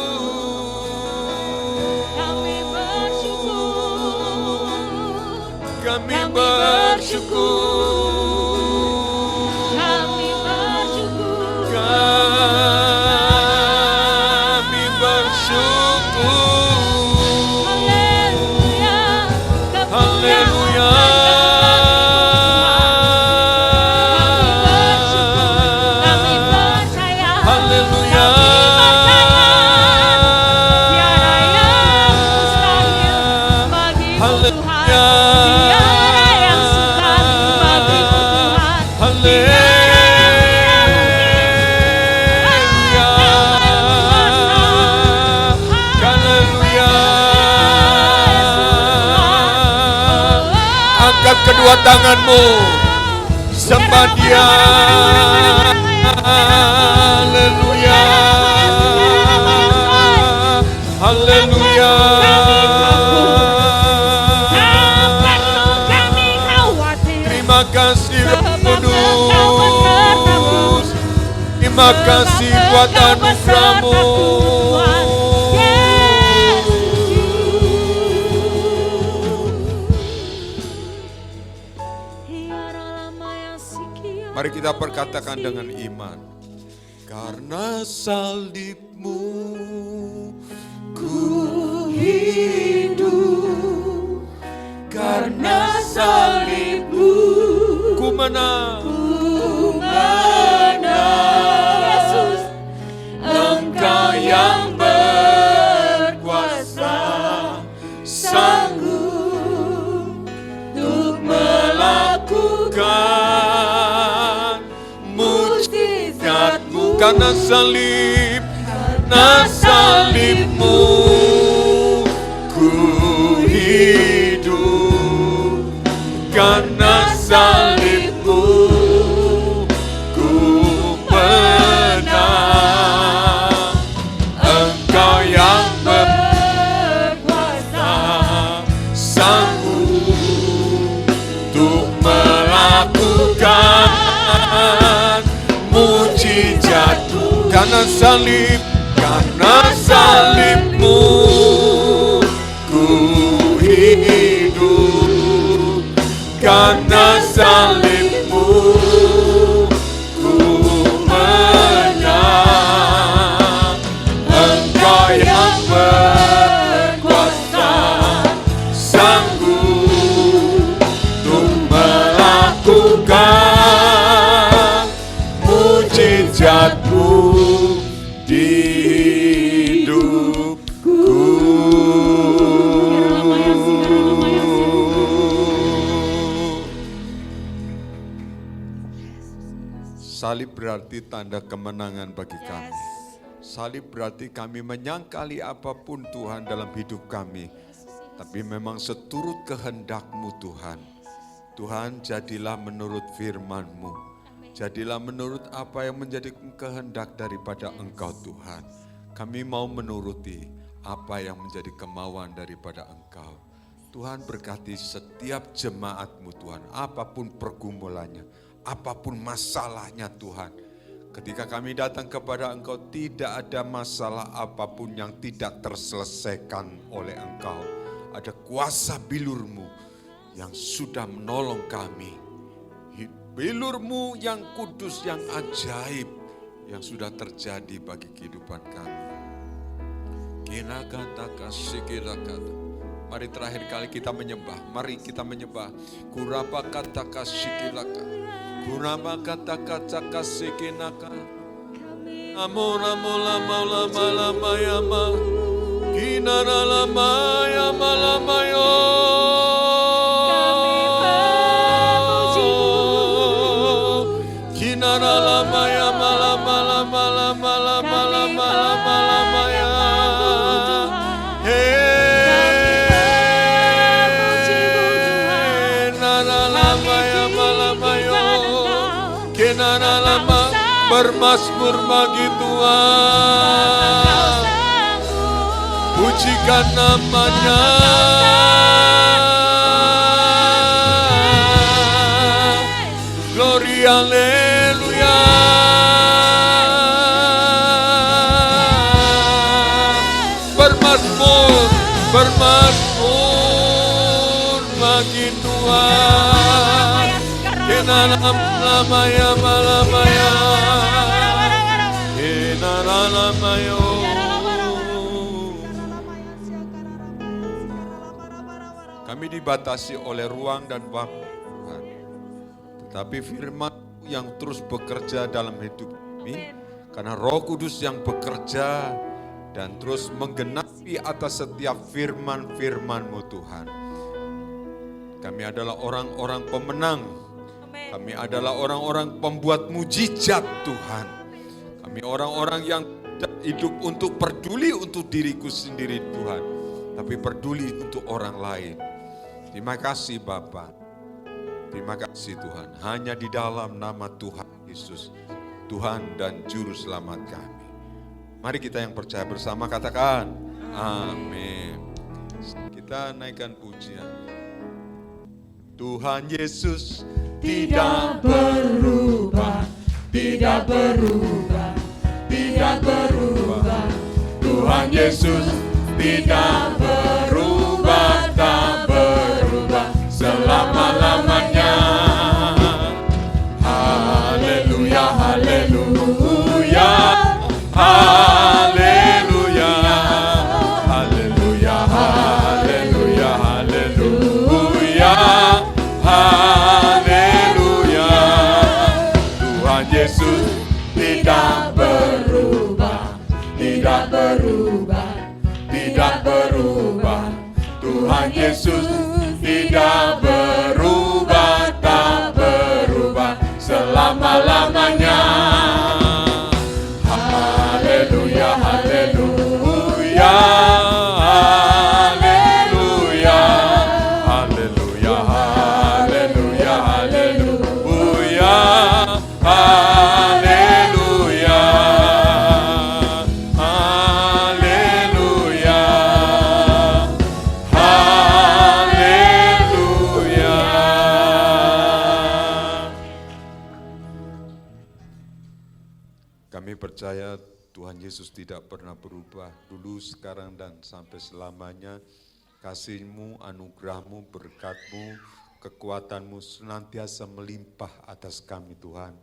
kami bersyukur, kami bersyukur, kami bersyukur. haleluya, Haleluya. Angkat kedua tanganmu, sembah Dia. Haleluya, haleluya. Terima kasih Roh Kudus, terima kasih buat anugerah-Mu. Mari kita perkatakan dengan iman. Karena salib-Mu ku hidup, karena salib-Mu ku menang, Yesus, Engkau yang berkuasa, sanggup untuk melakukan karena salibmu ku hidup, karena salibmu ku menang. Engkau yang berkuasa, sanggup untuk melakukan mujizatmu. Karena salibmu ku hidup, karena salibmu ku menang. Engkau yang berkuasa, sanggup untuk melakukan mujizatmu di hidupku. Salib berarti tanda kemenangan bagi kami. Salib berarti kami menyangkali apapun Tuhan dalam hidup kami, tapi memang seturut kehendak-Mu Tuhan. Tuhan, jadilah menurut firman-Mu. Jadilah menurut apa yang menjadi kehendak daripada Engkau Tuhan. Kami mau menuruti apa yang menjadi kemauan daripada Engkau. Tuhan, berkati setiap jemaat-Mu Tuhan, apapun pergumulannya, apapun masalahnya Tuhan. Ketika kami datang kepada Engkau, tidak ada masalah apapun yang tidak terselesaikan oleh Engkau. Ada kuasa bilur-Mu yang sudah menolong kami. Bilur-Mu yang kudus, yang ajaib, yang sudah terjadi bagi kehidupan kami. Mari terakhir kali kita menyembah. Mari kita menyembah. Kurapa kata kasikilaka. Kurapa kata kata sikinaka. Amo lama lama lama lama yama. Kinara lama yama lama yo. Kinara lama yama lama lama lama lama lama lama lama ya. Kenana lama bermasmur bagi Tuhan, pujikan namanya. Glory haleluya. Bermasmur bagi Tuhan. Kenana lamaya malamaya, kenana lamayo. Kami dibatasi oleh ruang dan waktu Tuhan, tetapi firman yang terus bekerja dalam hidup kami, karena Roh Kudus yang bekerja dan terus menggenapi atas setiap firman-firman-Mu Tuhan. Kami adalah orang-orang pemenang. Kami adalah orang-orang pembuat mujizat Tuhan. Kami orang-orang yang tidak hidup untuk peduli untuk diriku sendiri Tuhan, tapi peduli untuk orang lain. Terima kasih Bapa. Terima kasih Tuhan. Hanya di dalam nama Tuhan Yesus, Tuhan dan Juru Selamat kami. Mari kita yang percaya bersama katakan amin. Kita naikkan pujian. Tuhan Yesus tidak berubah, tidak berubah, tidak berubah. Tuhan Yesus tidak berubah, tak berubah selama-lamanya. Haleluya, haleluya, haleluya, haleluya, haleluya, haleluya. Haleluya, Tuhan Yesus tidak berubah, tidak berubah, tidak berubah. Tuhan Yesus tidak berubah, tak berubah selama-lamanya. Kami percaya Tuhan Yesus tidak pernah berubah, dulu, sekarang, dan sampai selamanya. Kasih-Mu, anugerah-Mu, berkat-Mu, kekuatan-Mu senantiasa melimpah atas kami Tuhan.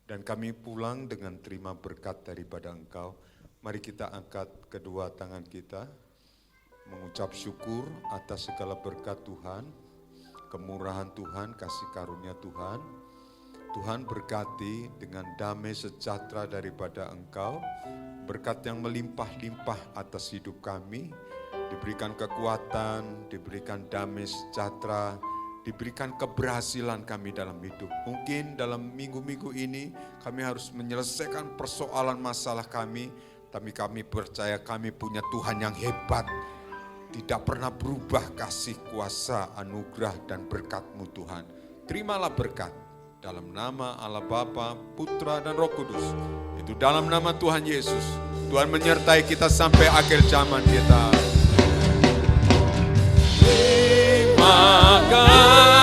Dan kami pulang dengan terima berkat daripada Engkau. Mari kita angkat kedua tangan kita, mengucap syukur atas segala berkat Tuhan, kemurahan Tuhan, kasih karunia Tuhan. Tuhan berkati dengan damai sejahtera daripada Engkau, berkat yang melimpah-limpah atas hidup kami, diberikan kekuatan, diberikan damai sejahtera, diberikan keberhasilan kami dalam hidup. Mungkin dalam minggu-minggu ini kami harus menyelesaikan persoalan masalah kami, tapi kami percaya kami punya Tuhan yang hebat, tidak pernah berubah kasih, kuasa, anugerah, dan berkat-Mu Tuhan. Terimalah berkat dalam nama Allah Bapa, Putra, dan Roh Kudus. Itu dalam nama Tuhan Yesus. Tuhan menyertai kita sampai akhir zaman kita. Terima kasih.